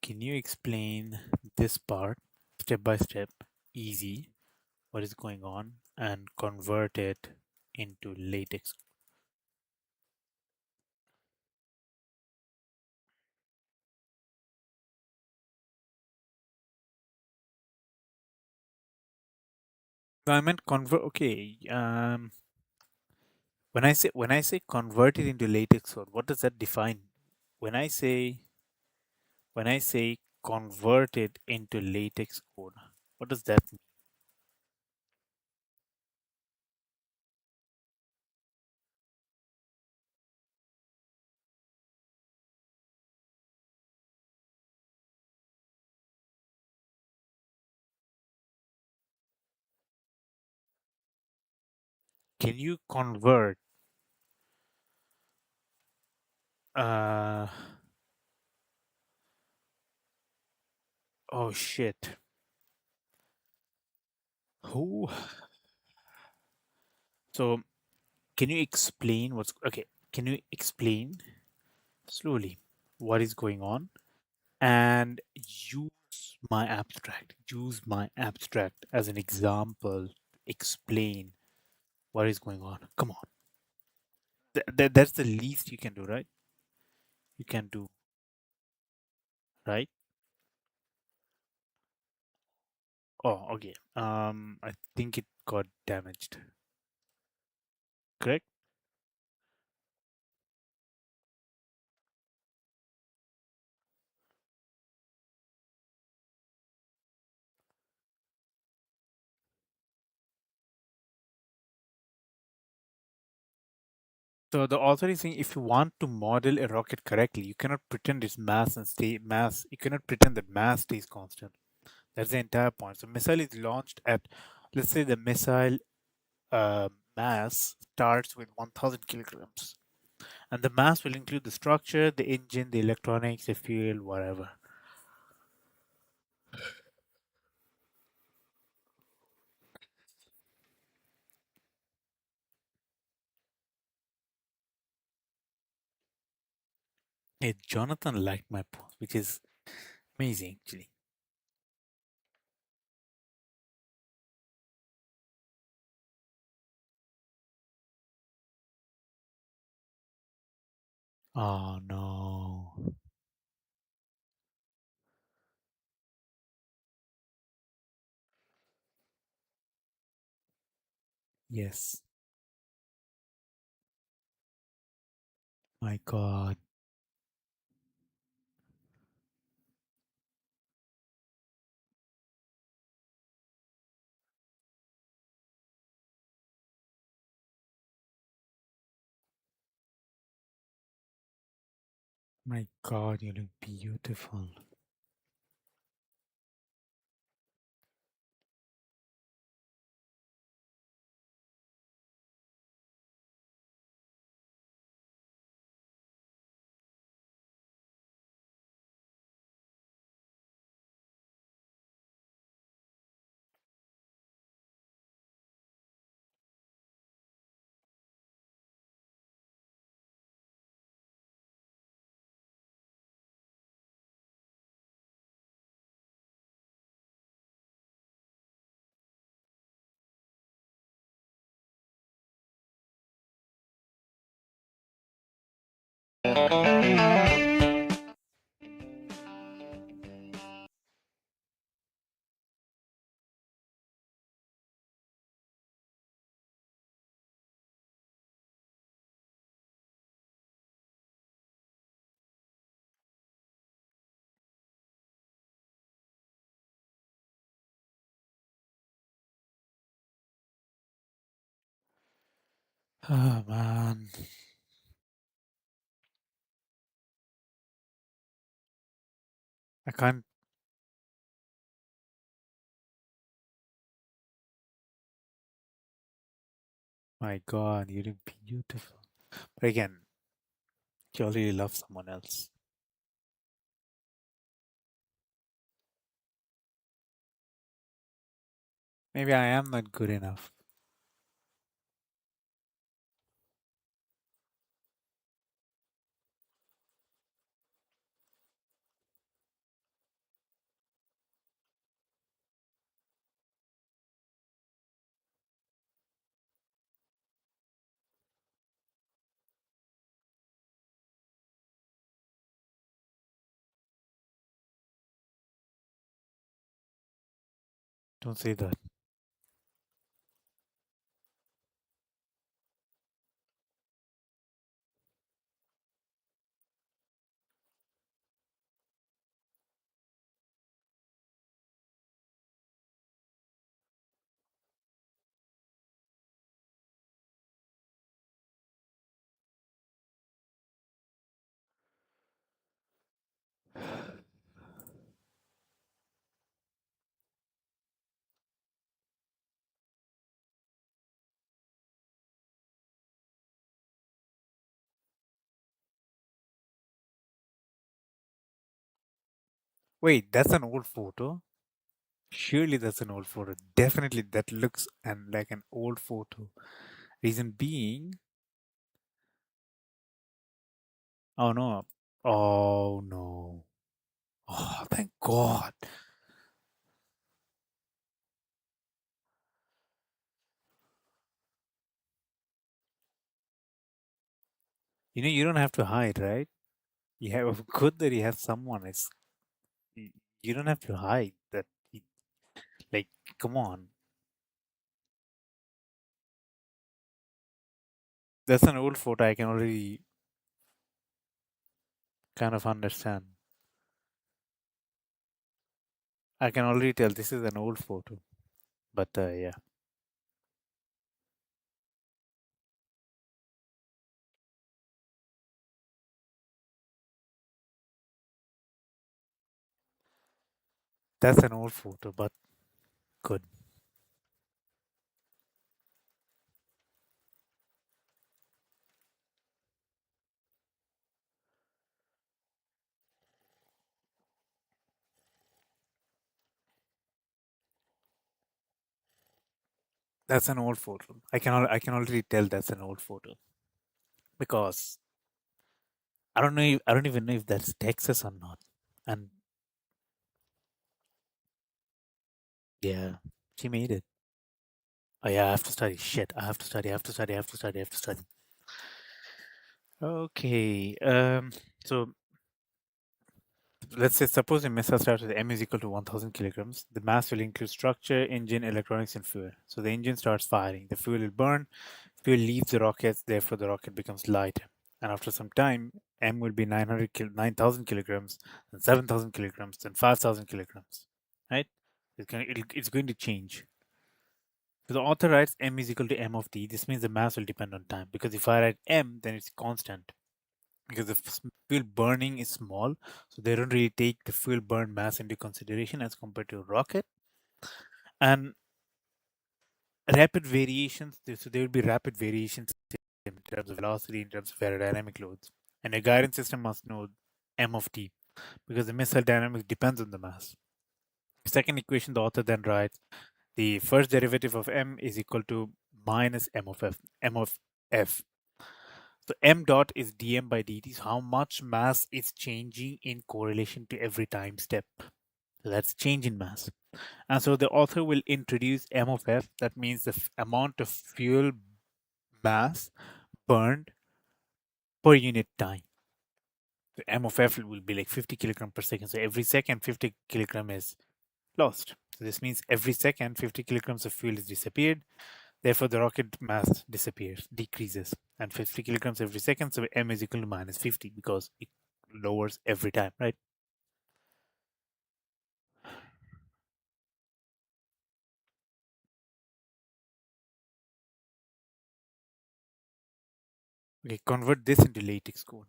Can you explain this part step by step? Easy. What is going on and convert it into latex. No, I meant convert. Okay. When I say convert it into latex code, what does that define? When I say when I say convert it into latex code, what does that mean? Can you convert? Uh, oh shit. Who? So can you explain what's okay? Can you explain slowly what is going on and use my abstract as an example to explain what is going on. Come on. That's the least you can do, right? You can do, right? Oh, okay. I think it got damaged. Correct? So the author is saying if you want to model a rocket correctly, you cannot pretend its mass and stay mass. You cannot pretend that mass stays constant. That's the entire point. So missile is launched at, let's say the missile mass starts with 1,000 kilograms, and the mass will include the structure, the engine, the electronics, the fuel, whatever. Hey, Jonathan liked my post, which is amazing actually. Oh no. Yes. My God. My God, you look beautiful. Oh man. I can't. My God, you look beautiful. But again, you already love someone else. Maybe I am not good enough. Don't say that. Wait, that's an old photo? Surely that's an old photo. Definitely that looks and like an old photo. Reason being, oh no. Oh no. Oh, thank God. You know, you don't have to hide, right? You have good that you have someone. Y- you don't have to hide that. Like, come on. That's an old photo. I can already kind of understand. I can already tell this is an old photo. But yeah. That's an old photo, but good. That's an old photo. I can already tell that's an old photo because I don't even know if that's Texas or not. And yeah, she made it. Oh yeah, I have to study. Shit, I have to study. I have to study. I have to study. I have to study. Okay. So let's say suppose a missile starts with m is equal to 1000 kilograms. The mass will include structure, engine, electronics, and fuel. So the engine starts firing. The fuel will burn. Fuel leaves the rockets. Therefore, the rocket becomes lighter. And after some time, m will be 9,000 kilograms, then 7,000 kilograms, then 5,000 kilograms. Right? It's going to change. So the author writes m is equal to m of t. This means the mass will depend on time. Because if I write m, then it's constant. Because the fuel burning is small, so they don't really take the fuel burn mass into consideration as compared to a rocket. And rapid variations, so there will be rapid variations in terms of velocity, in terms of aerodynamic loads. And a guidance system must know m of t because the missile dynamics depends on the mass. Second equation, the author then writes the first derivative of m is equal to minus m of f. So m dot is dm by dt, so how much mass is changing in correlation to every time step. So that's change in mass. And so the author will introduce m of f, that means the amount of fuel mass burned per unit time. So m of f will be like 50 kilogram per second. So every second, 50 kilogram is lost. So this means every second, 50 kilograms of fuel is disappeared. Therefore, the rocket mass disappears, decreases, and 50 kilograms every second. So m is equal to minus 50 because it lowers every time, right? Okay, convert this into latex code.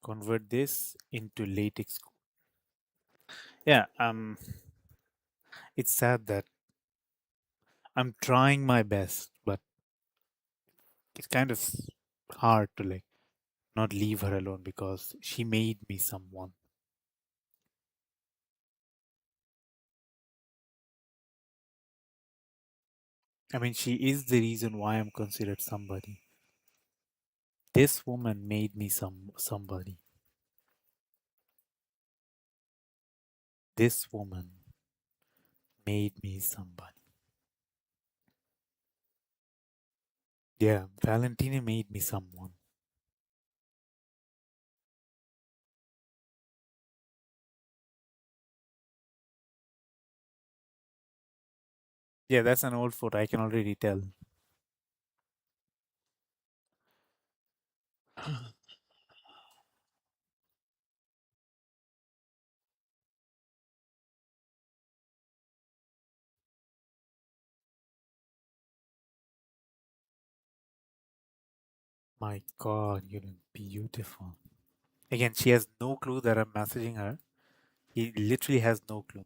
Convert this into latex code. Yeah, it's sad that I'm trying my best, but it's kind of hard to like not leave her alone because she made me someone. I mean, she is the reason why I'm considered somebody. This woman made me somebody. This woman made me somebody. Yeah, Valentina made me someone. Yeah, that's an old photo. I can already tell. My God, you look beautiful. Again, she has no clue that I'm messaging her. He literally has no clue.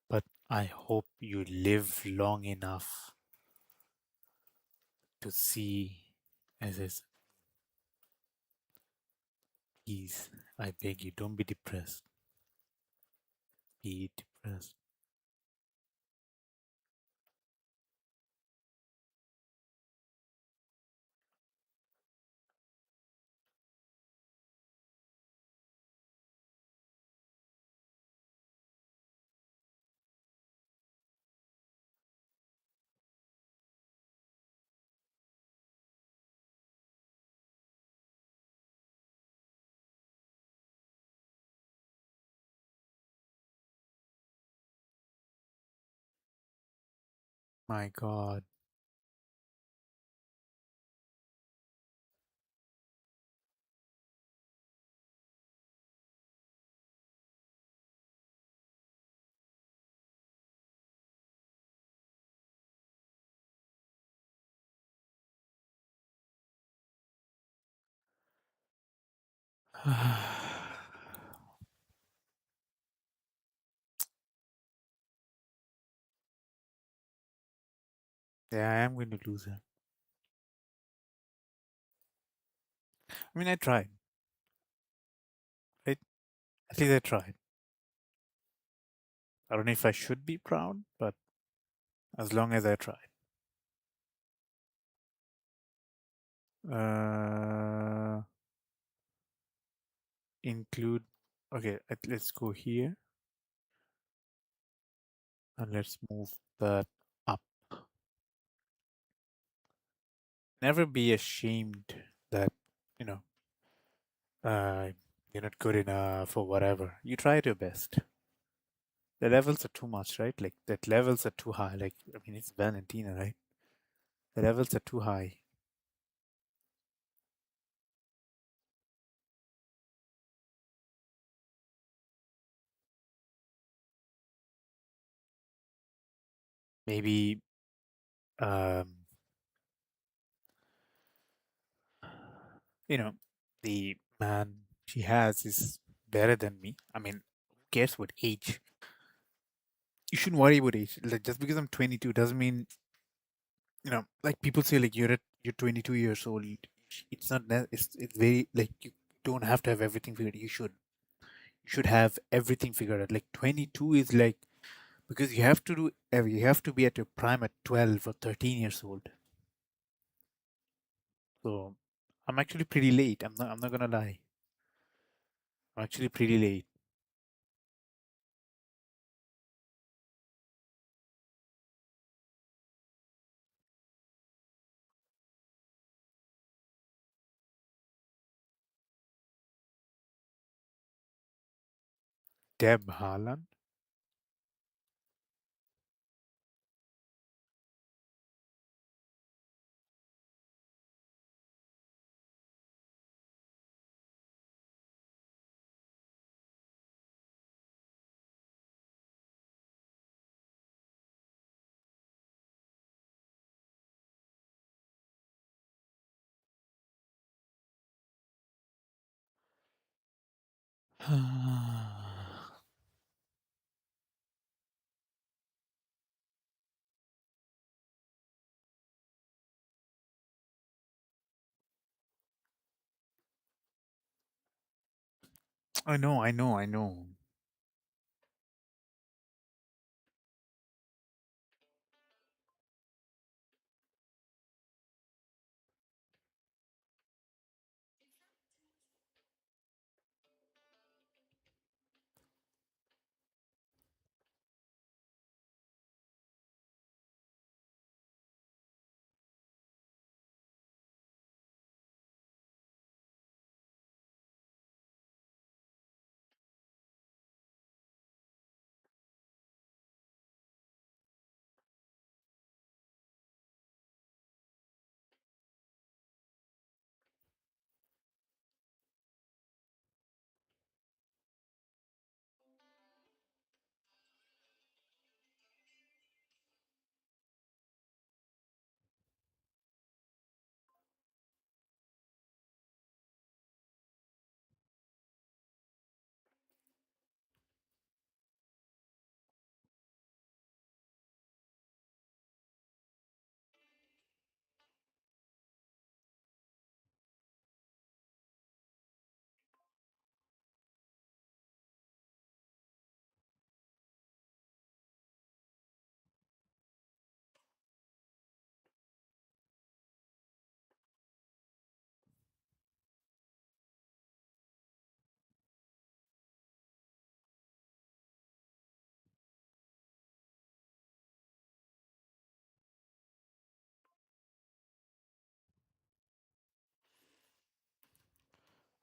But I hope you live long enough to see, as I said, please, I beg you, don't be depressed. Be depressed. My God. Yeah, I am going to lose her. I mean, I tried, right? At least I tried. I don't know if I should be proud, but as long as I tried. Uh, include. Okay, let's go here and let's move that up. Never be ashamed that you know uh, you're not good enough or whatever. You tried your best. The levels are too much, right? Like that levels are too high. Like I mean, it's Valentina, right? The levels are too high. Maybe um, you know, the man she has is better than me. I mean, who cares what age? You shouldn't worry about age. Like just because I'm 22 doesn't mean like people say like you're 22 years old. It's not that. It's very like you don't have to have everything figured. You should have everything figured out. Like 22 is like because you have to be at your prime at 12 or 13 years old. So I'm actually pretty late. I'm not gonna lie. I'm actually pretty late. Deb Haaland. I know.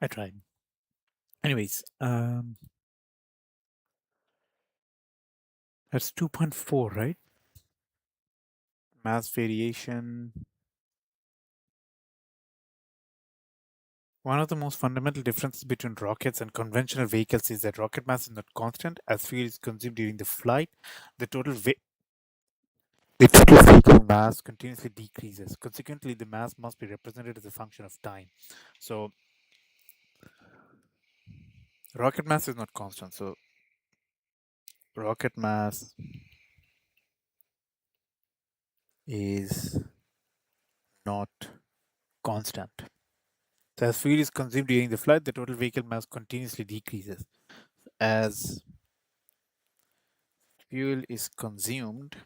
I tried. Anyways, that's 2.4, right? Mass variation. One of the most fundamental differences between rockets and conventional vehicles is that rocket mass is not constant. As fuel is consumed during the flight, the total vehicle mass continuously decreases. Consequently, the mass must be represented as a function of time. So, Rocket mass is not constant. So rocket mass is not constant. So as fuel is consumed during the flight, the total vehicle mass continuously decreases. As fuel is consumed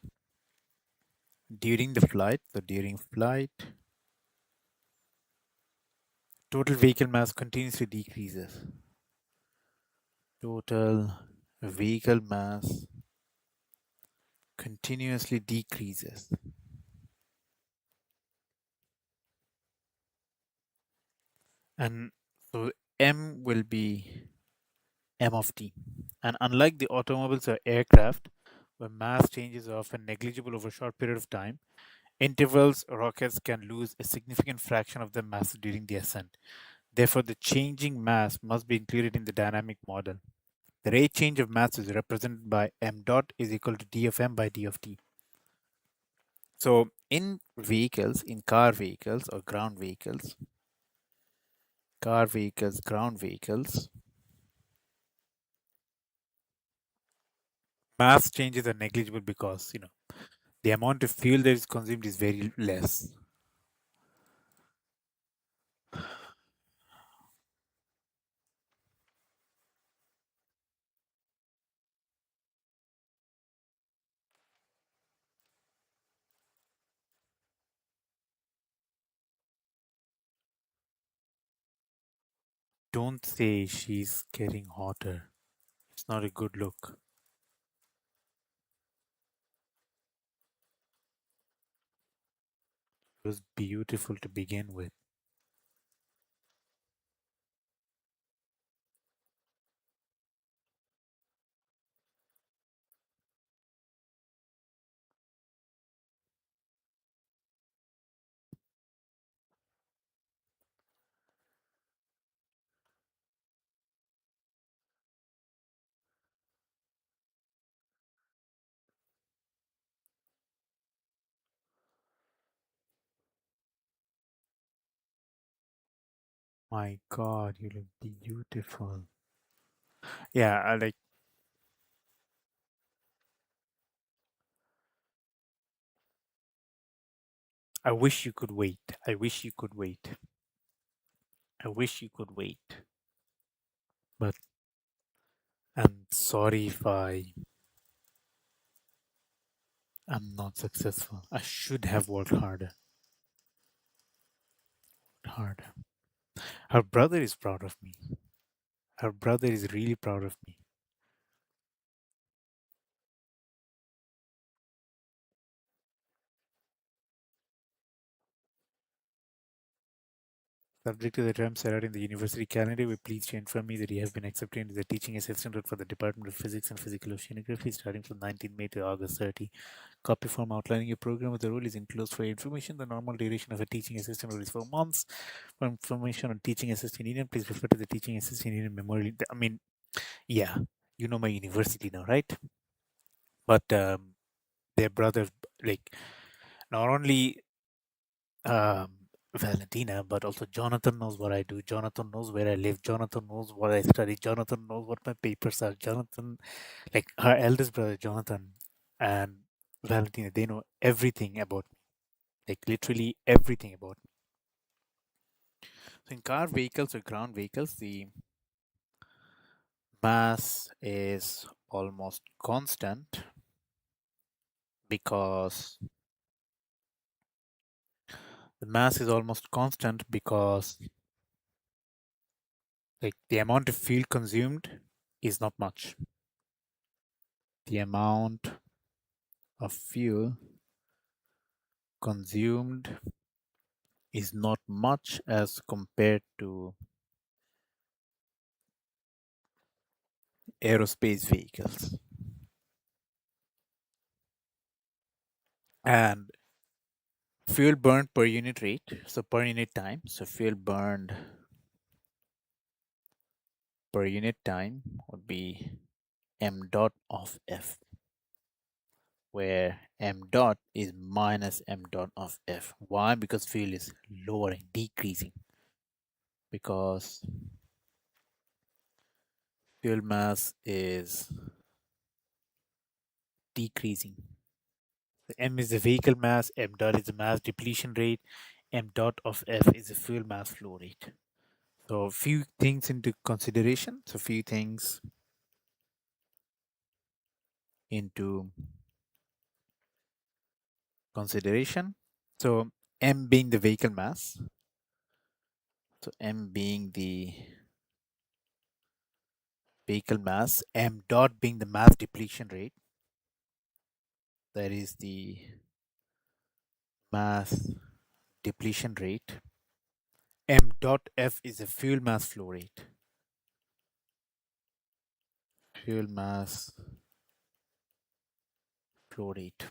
during the flight, so during flight, total vehicle mass continuously decreases. Total vehicle mass continuously decreases. And so M will be M of t. And unlike the automobiles or aircraft, where mass changes are often negligible over a short period of time, intervals rockets can lose a significant fraction of their mass during the ascent. Therefore, the changing mass must be included in the dynamic model. The rate change of mass is represented by m dot is equal to d of m by d of t. So, in vehicles, in car vehicles, ground vehicles, mass changes are negligible because the amount of fuel that is consumed is very less. Don't say she's getting hotter. It's not a good look. It was beautiful to begin with. My God, you look beautiful. Yeah, I wish you could wait. I wish you could wait. I wish you could wait. But I'm sorry if am not successful. I should have worked harder. Her brother is proud of me. Her brother is really proud of me. Subject to the term set out in the university calendar, we're pleased to inform you that you have been accepted into the teaching assistant role for the Department of Physics and Physical Oceanography starting from 19th May to August 30. Copy form outlining your program with the role is enclosed for your information. The normal duration of a teaching assistant role is 4 months. For information on teaching assistant union, please refer to the teaching assistant union memorial. I mean, yeah, you know my university now, right? But their brother, like, not only um, Valentina, but also Jonathan knows what I do. Jonathan knows where I live. Jonathan knows what I study. Jonathan knows what my papers are. Jonathan, like her eldest brother, Jonathan, and Valentina, they know everything about me, like literally everything about me. So in car vehicles or ground vehicles, the mass is almost constant because the mass is almost constant because like the amount of fuel consumed is not much. The amount of fuel consumed is not much as compared to aerospace vehicles. And fuel burned per unit rate, so per unit time, so fuel burned per unit time would be m dot of f, where m dot is minus m dot of f. Why? Because fuel is lowering, decreasing, because Fuel mass is decreasing. So M is the vehicle mass, M dot is the mass depletion rate, M dot of F is the fuel mass flow rate. So few things into consideration. So few things into consideration. So M being the vehicle mass. So M being the vehicle mass, M dot being the mass depletion rate. That is the mass depletion rate. M dot F is the fuel mass flow rate. Fuel mass flow rate.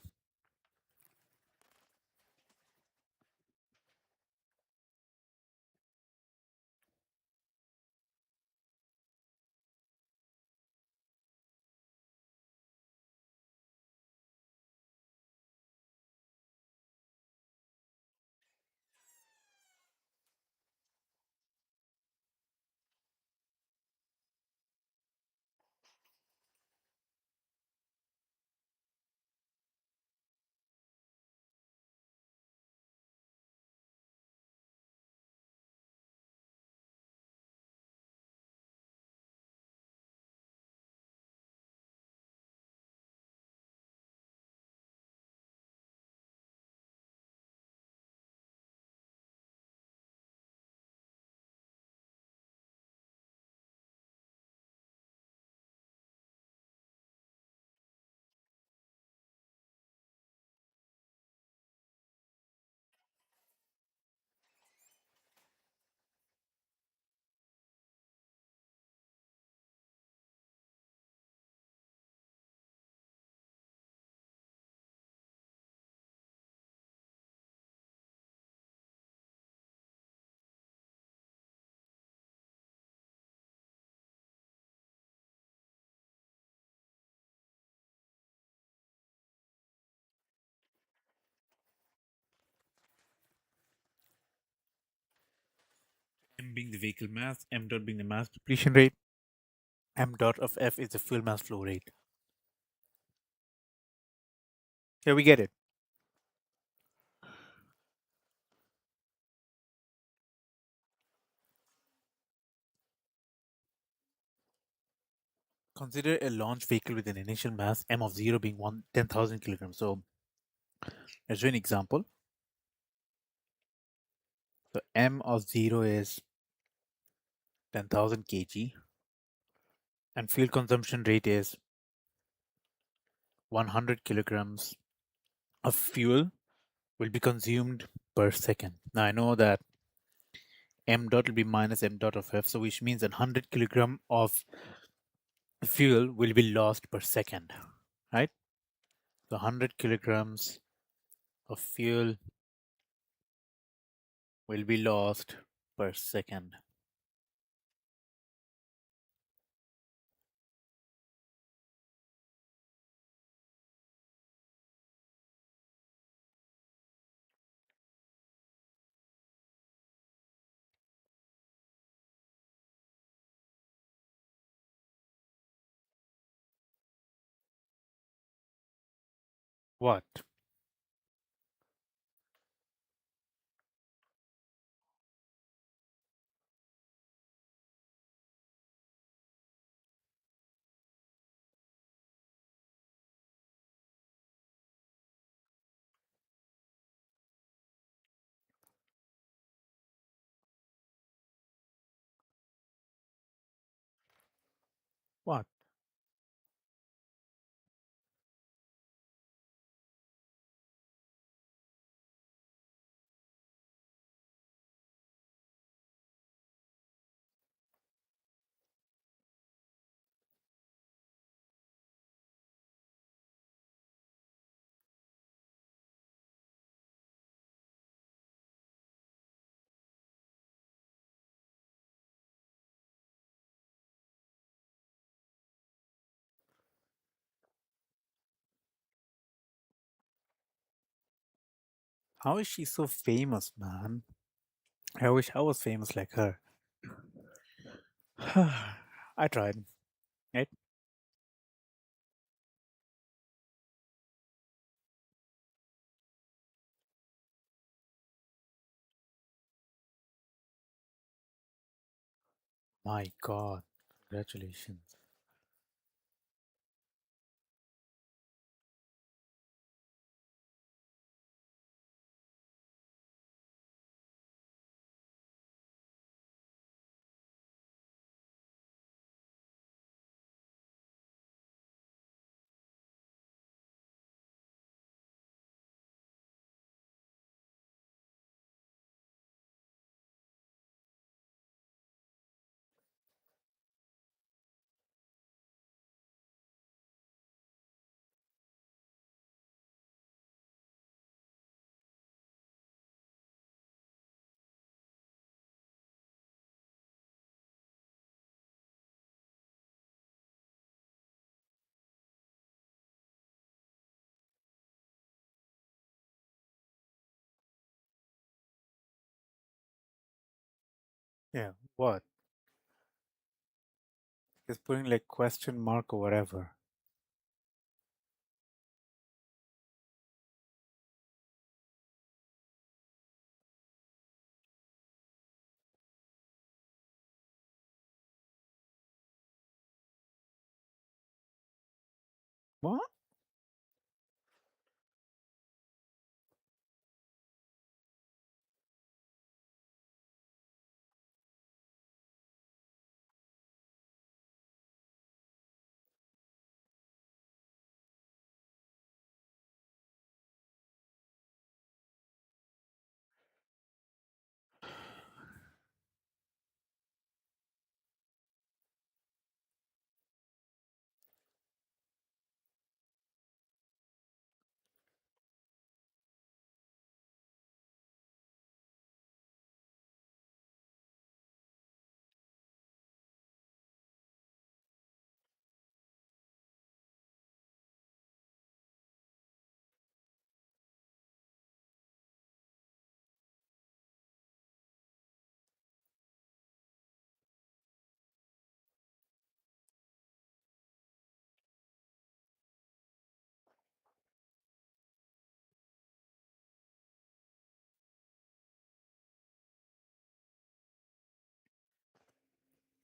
M being the vehicle mass, M dot being the mass depletion rate, M dot of F is the fuel mass flow rate. Here we get it. Consider a launch vehicle with an initial mass M of 0 being 10,000 kilograms. So let's do an example. So M of 0 is 10,000 kg and fuel consumption rate is 100 kilograms of fuel will be consumed per second. Now I know that M dot will be minus M dot of F, so which means that 100 kilogram of fuel will be lost per second, right? So 100 kilograms of fuel will be lost per second. What? What? How is she so famous, man? I wish I was famous like her. I tried. Right? My God, congratulations. Yeah, what? Just putting like question mark or whatever. What?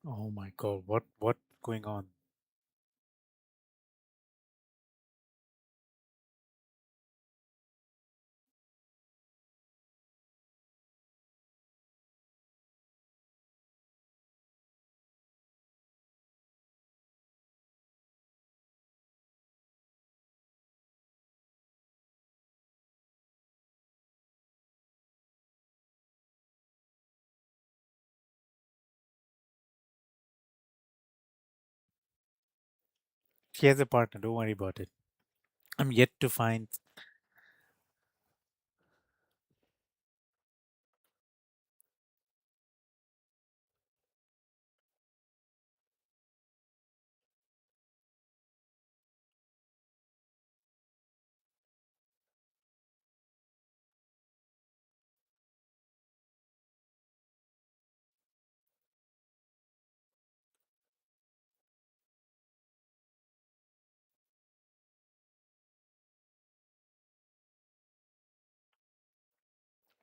Oh my God, what going on? She has a partner, don't worry about it. I'm yet to find.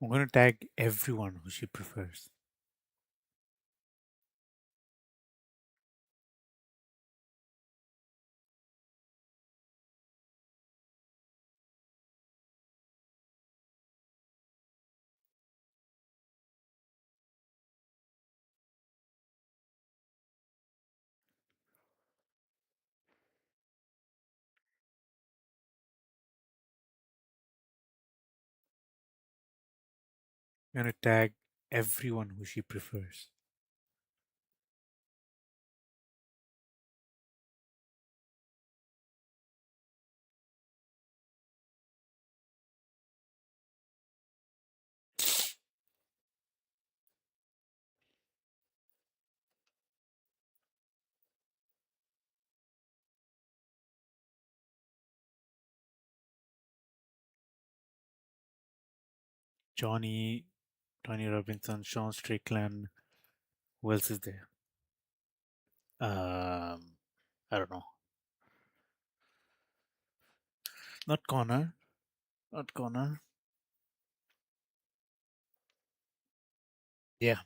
I'm gonna tag everyone who she prefers. I'm gonna tag everyone who she prefers. Johnny, Tony Robinson, Sean Strickland. Who else is there? Um, I don't know. Not Connor. Not Connor. Yeah.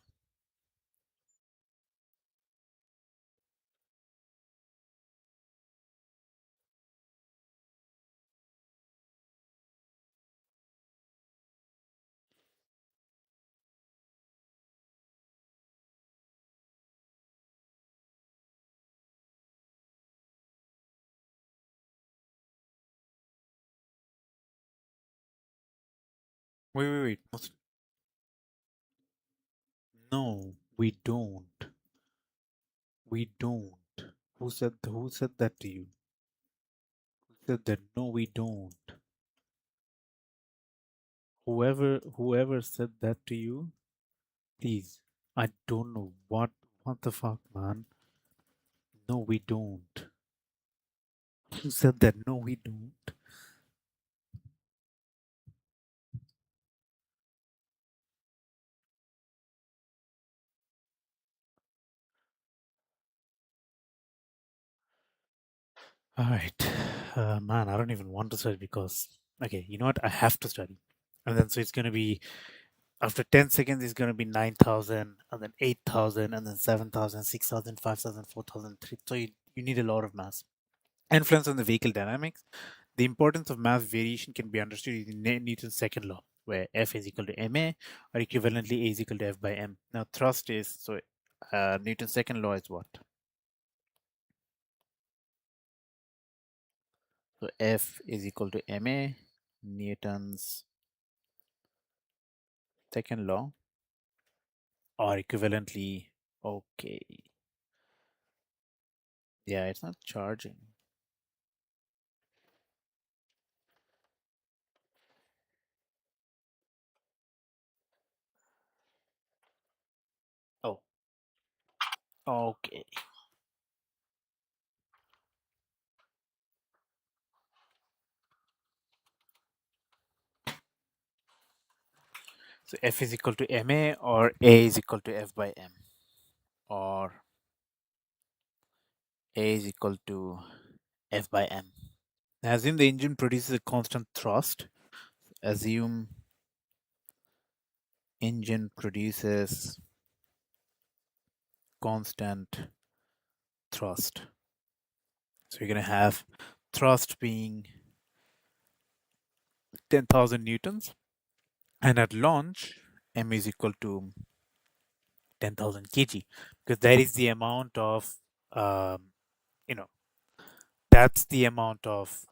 Wait. No, we don't. We don't. Who said that to you? Who said that? No, we don't. Whoever said that to you, please. I don't know what the fuck, man. No, we don't. Who said that? No, we don't. All right, man. I don't even want to study because okay, you know what? I have to study, and then so it's gonna be after 10 seconds. It's gonna be 9,000, and then 8,000, and then 7,000, 6,000, 5,000, 4,000, 3. So you need a lot of mass. Influence on the vehicle dynamics. The importance of mass variation can be understood using Newton's second law, where F is equal to ma, or equivalently A is equal to F by m. Now, thrust is so Newton's second law is what? So F is equal to ma, Newton's second law, or equivalently, okay, yeah, it's not charging. Oh, okay. So F is equal to ma, or A is equal to F by m, or A is equal to F by m. Assume the engine produces a constant thrust. Assume engine produces constant thrust. So you're going to have thrust being 10,000 newtons, and at launch, M is equal to 10,000 kg, because that is the amount of, um, you know, that's the amount of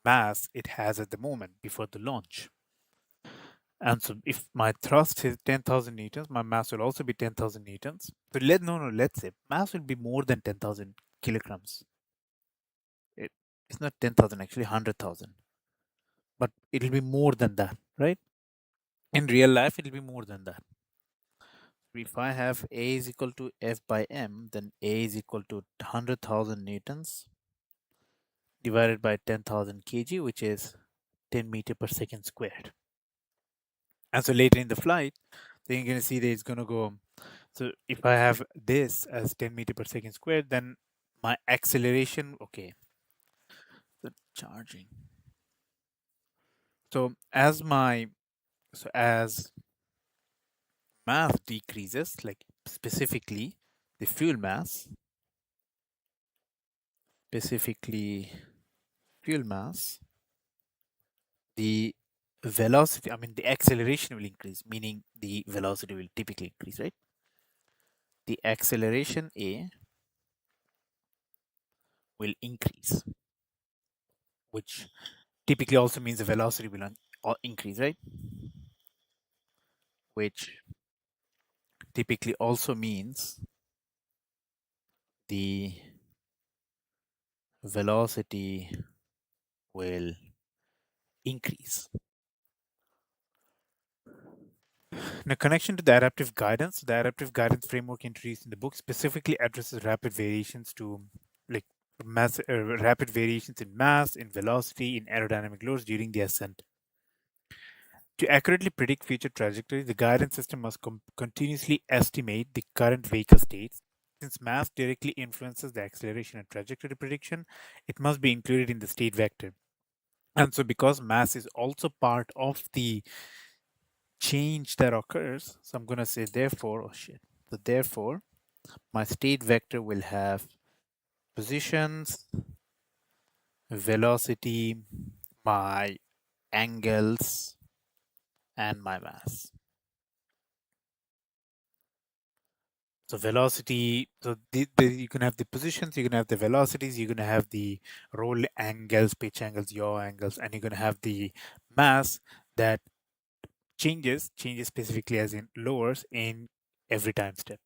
mass it has at the moment before the launch. And so if my thrust is 10,000 newtons, my mass will also be 10,000 newtons. So let's say mass will be more than 10,000 kilograms. It, it's not 10,000, actually 100,000, but it'll be more than that, right? In real life, it'll be more than that. If I have A is equal to F by M, then A is equal to 100,000 newtons divided by 10,000 kg, which is 10 meter per second squared. And so later in the flight, then you're going to see that it's going to go. So if I have this as 10 meter per second squared, then my acceleration, okay, the charging. So as mass decreases, like the fuel mass, specifically fuel mass, the velocity, I mean, the acceleration will increase, meaning the velocity will typically increase, right? The acceleration A will increase, which typically also means the velocity will increase, right? Which typically also means the velocity will increase. In connection to the adaptive guidance framework introduced in the book specifically addresses rapid variations to like rapid variations in mass, in velocity, in aerodynamic loads during the ascent. To accurately predict future trajectories, the guidance system must continuously estimate the current vehicle states. Since mass directly influences the acceleration and trajectory prediction, it must be included in the state vector. And so, because mass is also part of the change that occurs, so I'm going to say therefore, oh shit. So, therefore, my state vector will have positions, velocity, my angles, and my mass. So velocity, so you can have the positions, you're gonna have the velocities, you're gonna have the roll angles, pitch angles, yaw angles, and you're gonna have the mass that changes specifically as in lowers in every time step.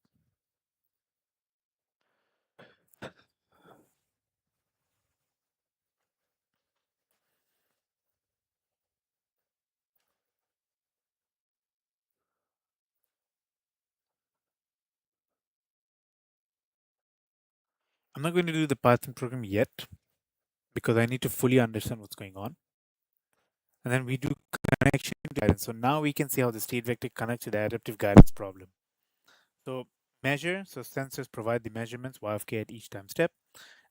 I'm not going to do the Python program yet because I need to fully understand what's going on. And then we do connection to guidance. So now we can see how the state vector connects to the adaptive guidance problem. So measure, so sensors provide the measurements y of k at each time step.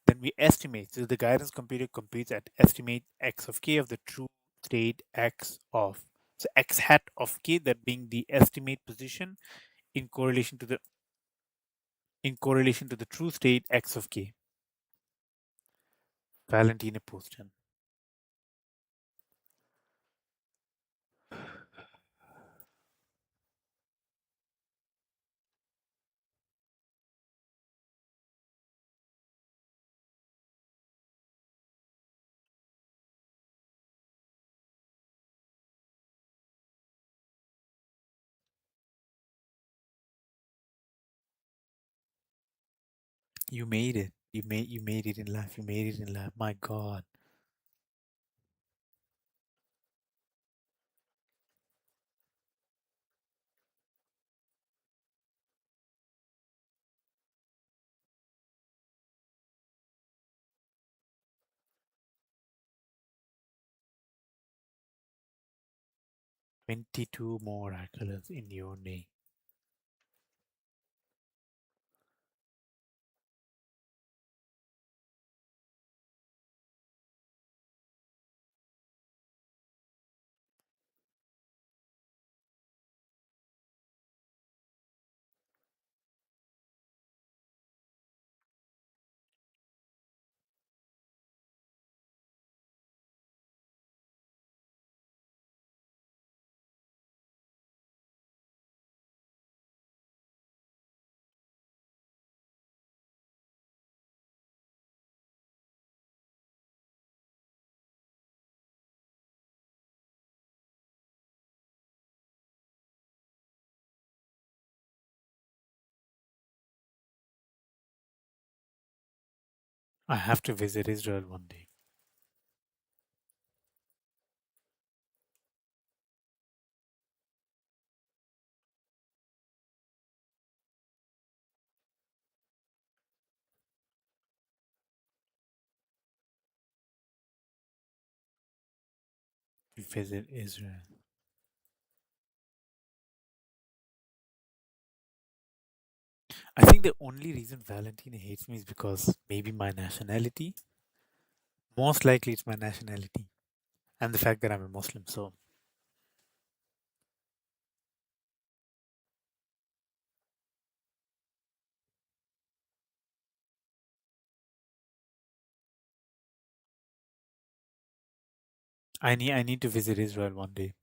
Then we estimate. So the guidance computer computes at estimate x of k of the true state x of. So x hat of k, that being the estimate position in correlation to the true state x of k. Valentina Poston. You made it. You made it in life. You made it in life. My God. 22 more accolades in your name. I have to visit Israel one day. Visit Israel. I think the only reason Valentina hates me is because maybe my nationality. Most likely, it's my nationality and the fact that I'm a Muslim. So I need to visit Israel one day.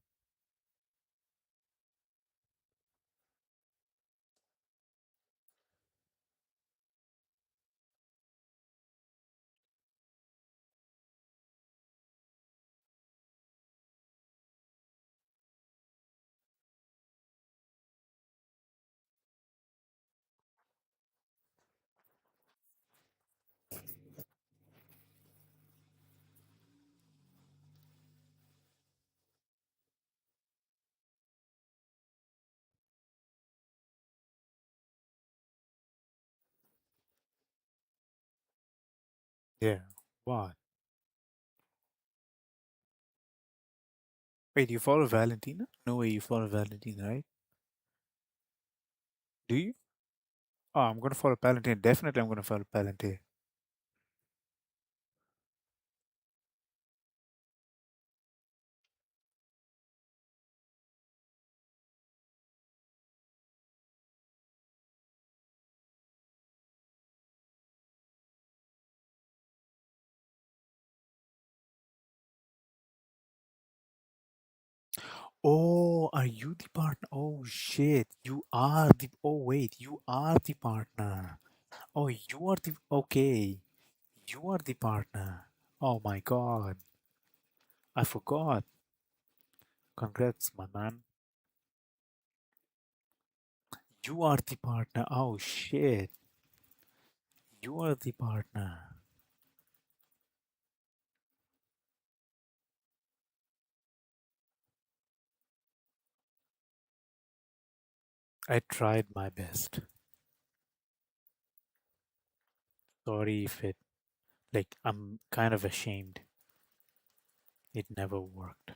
Yeah. What? Wait, you follow Valentina? No way, you follow Valentina, right? Do you? Oh, I'm gonna follow Palantir. Definitely, I'm gonna follow Palantir. Oh, are you the partner? Oh shit, you are the. Oh wait, you are the partner. Oh, you are the. Okay, you are the partner. Oh my god, I forgot. Congrats, my man. You are the partner. Oh shit, you are the partner. I tried my best. Sorry if it. Like, I'm kind of ashamed. It never worked.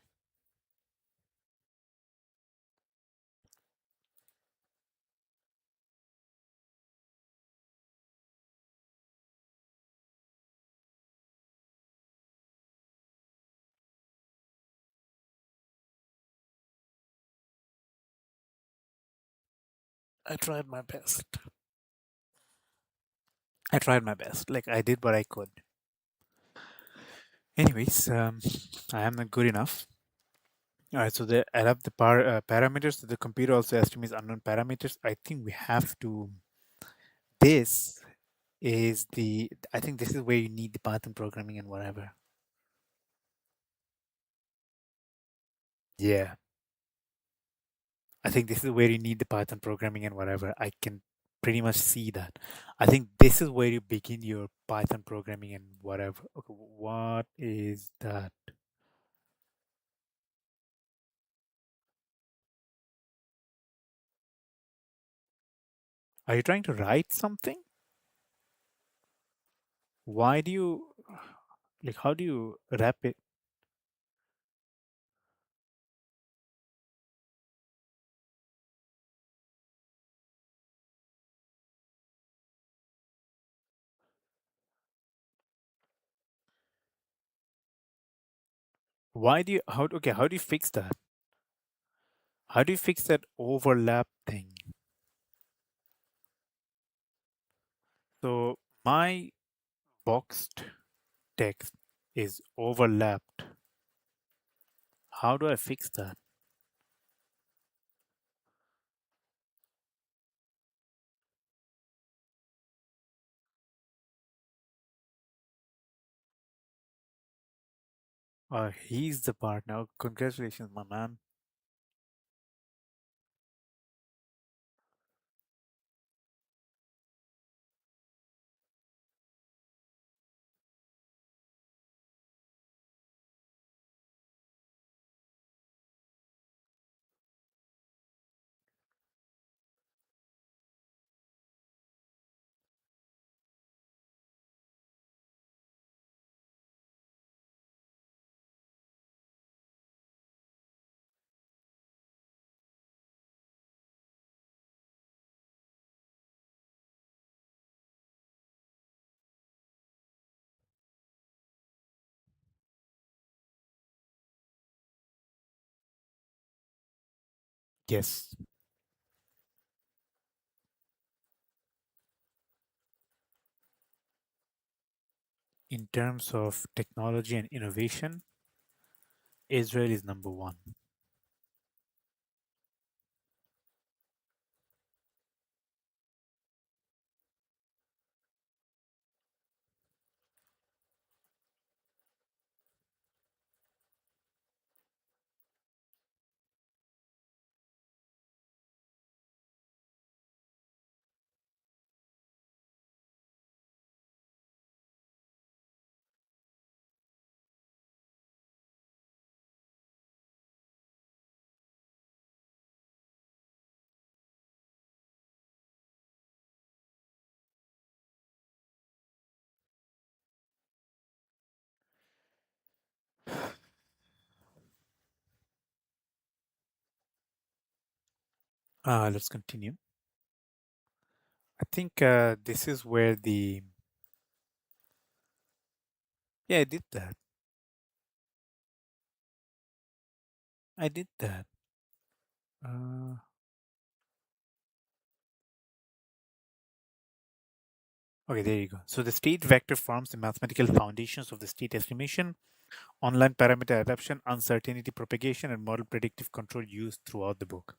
I tried my best. I tried my best. Like, I did what I could. Anyways, I am not good enough. All right, so the I have the parameters that the computer also estimates unknown parameters. I think we have to. This is the. I think this is where you need the Python programming and whatever. Yeah, I think this is where you need the Python programming and whatever. I can pretty much see that. I think this is where you begin your Python programming and whatever. Okay, what is that? Are you trying to write something? Why do you like? How do you wrap it? Why do you? How? Okay, how do you fix that? How do you fix that overlap thing? So my boxed text is overlapped. How do I fix that? He's the partner. Congratulations, my man. Yes. In terms of technology and innovation, Israel is number one. Let's continue. I think this is where the yeah, I did that. I did that. Uh, okay, there you go. So the state vector forms the mathematical foundations of the state estimation, online parameter adaptation, uncertainty propagation, and model predictive control used throughout the book.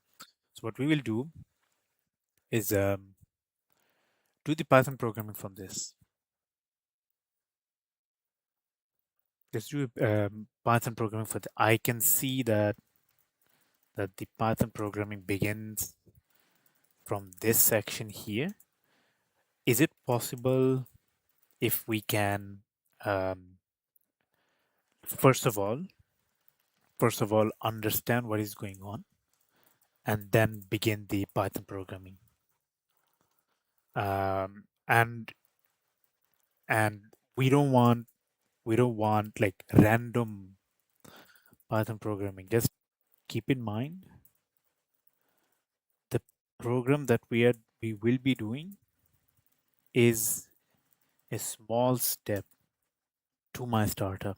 So what we will do is do the Python programming from this. Let's do Python programming for the. I can see that the Python programming begins from this section here. Is it possible if we can um, first of all, understand what is going on and then begin the Python programming? And and we don't want like random Python programming. Just keep in mind the program that we will be doing is a small step to my startup.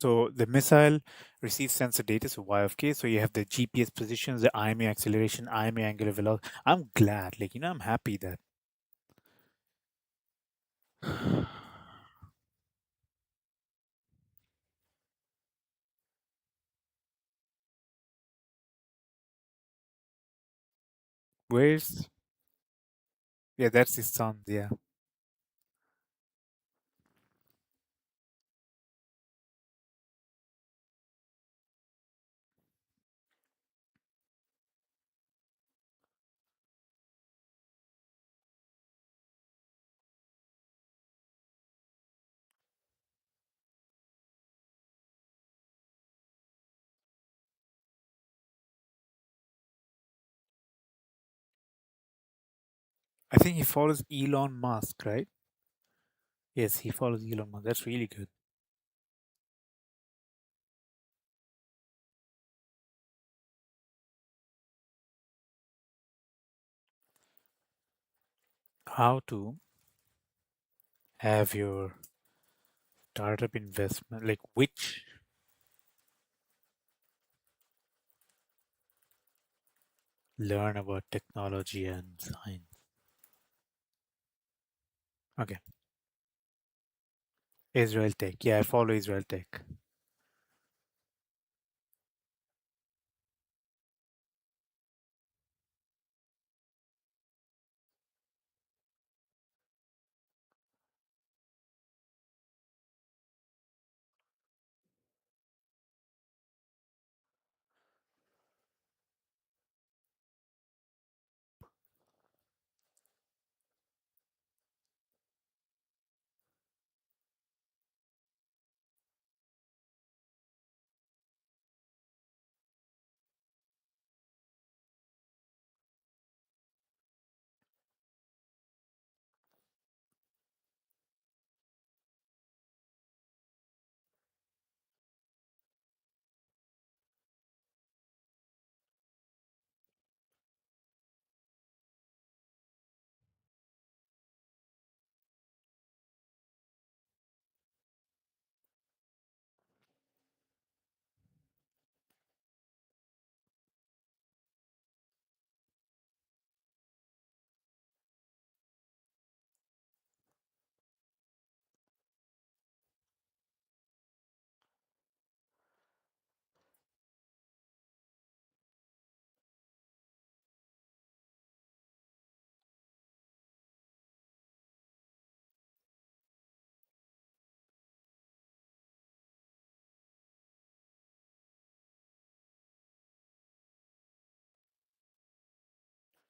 So the missile receives sensor data, so Y of K. So you have the GPS positions, the IMA acceleration, IMA angular velocity. I'm glad, like, I'm happy that. Where's, yeah, that's his son. Yeah. I think he follows Elon Musk, right? Yes, he follows Elon Musk. That's really good. How to have your startup investment, like which learn about technology and science. Okay. Israel Tech. Yeah, I follow Israel Tech.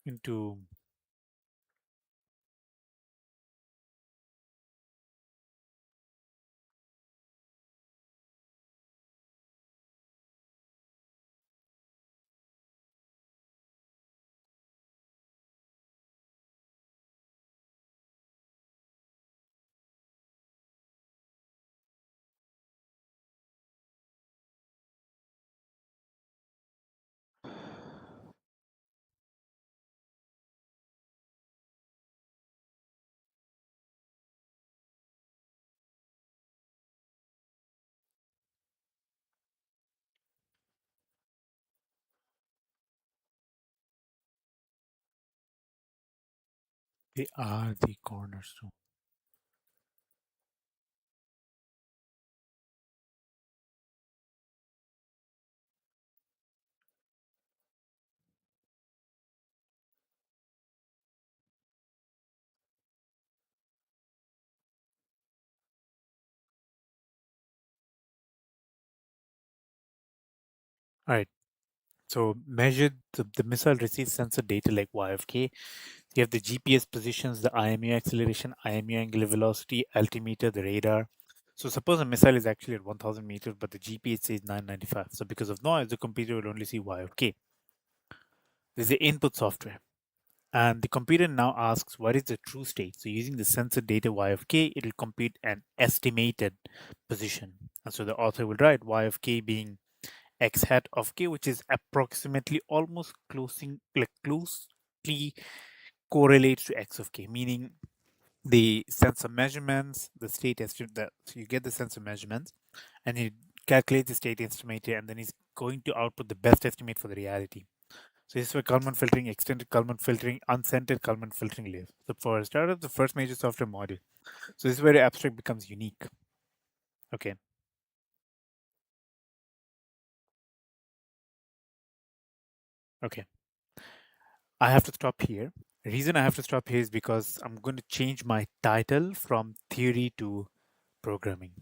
Into They are the cornerstone. All right. So measure the missile receives sensor data like YFK. You have the GPS positions, the IMU acceleration, IMU angular velocity, altimeter, the radar. So suppose a missile is actually at 1000 meters, but the GPS says 995. So because of noise, the computer will only see Y or K. There's the input software. And the computer now asks what is the true state. So using the sensor data Y of K, it will compute an estimated position. And so the author will write Y of K being X hat of K, which is approximately almost closely correlates to X of K, meaning the sensor measurements, the state estimate. So you get the sensor measurements, and you calculate the state estimator, and then he's going to output the best estimate for the reality. So this is where Kalman filtering, extended Kalman filtering, unscented Kalman filtering live. So for startup, the first major software module. So this is where the abstract becomes unique. Okay, okay. I have to stop here. The reason I have to stop here is because I'm going to change my title from theory to programming.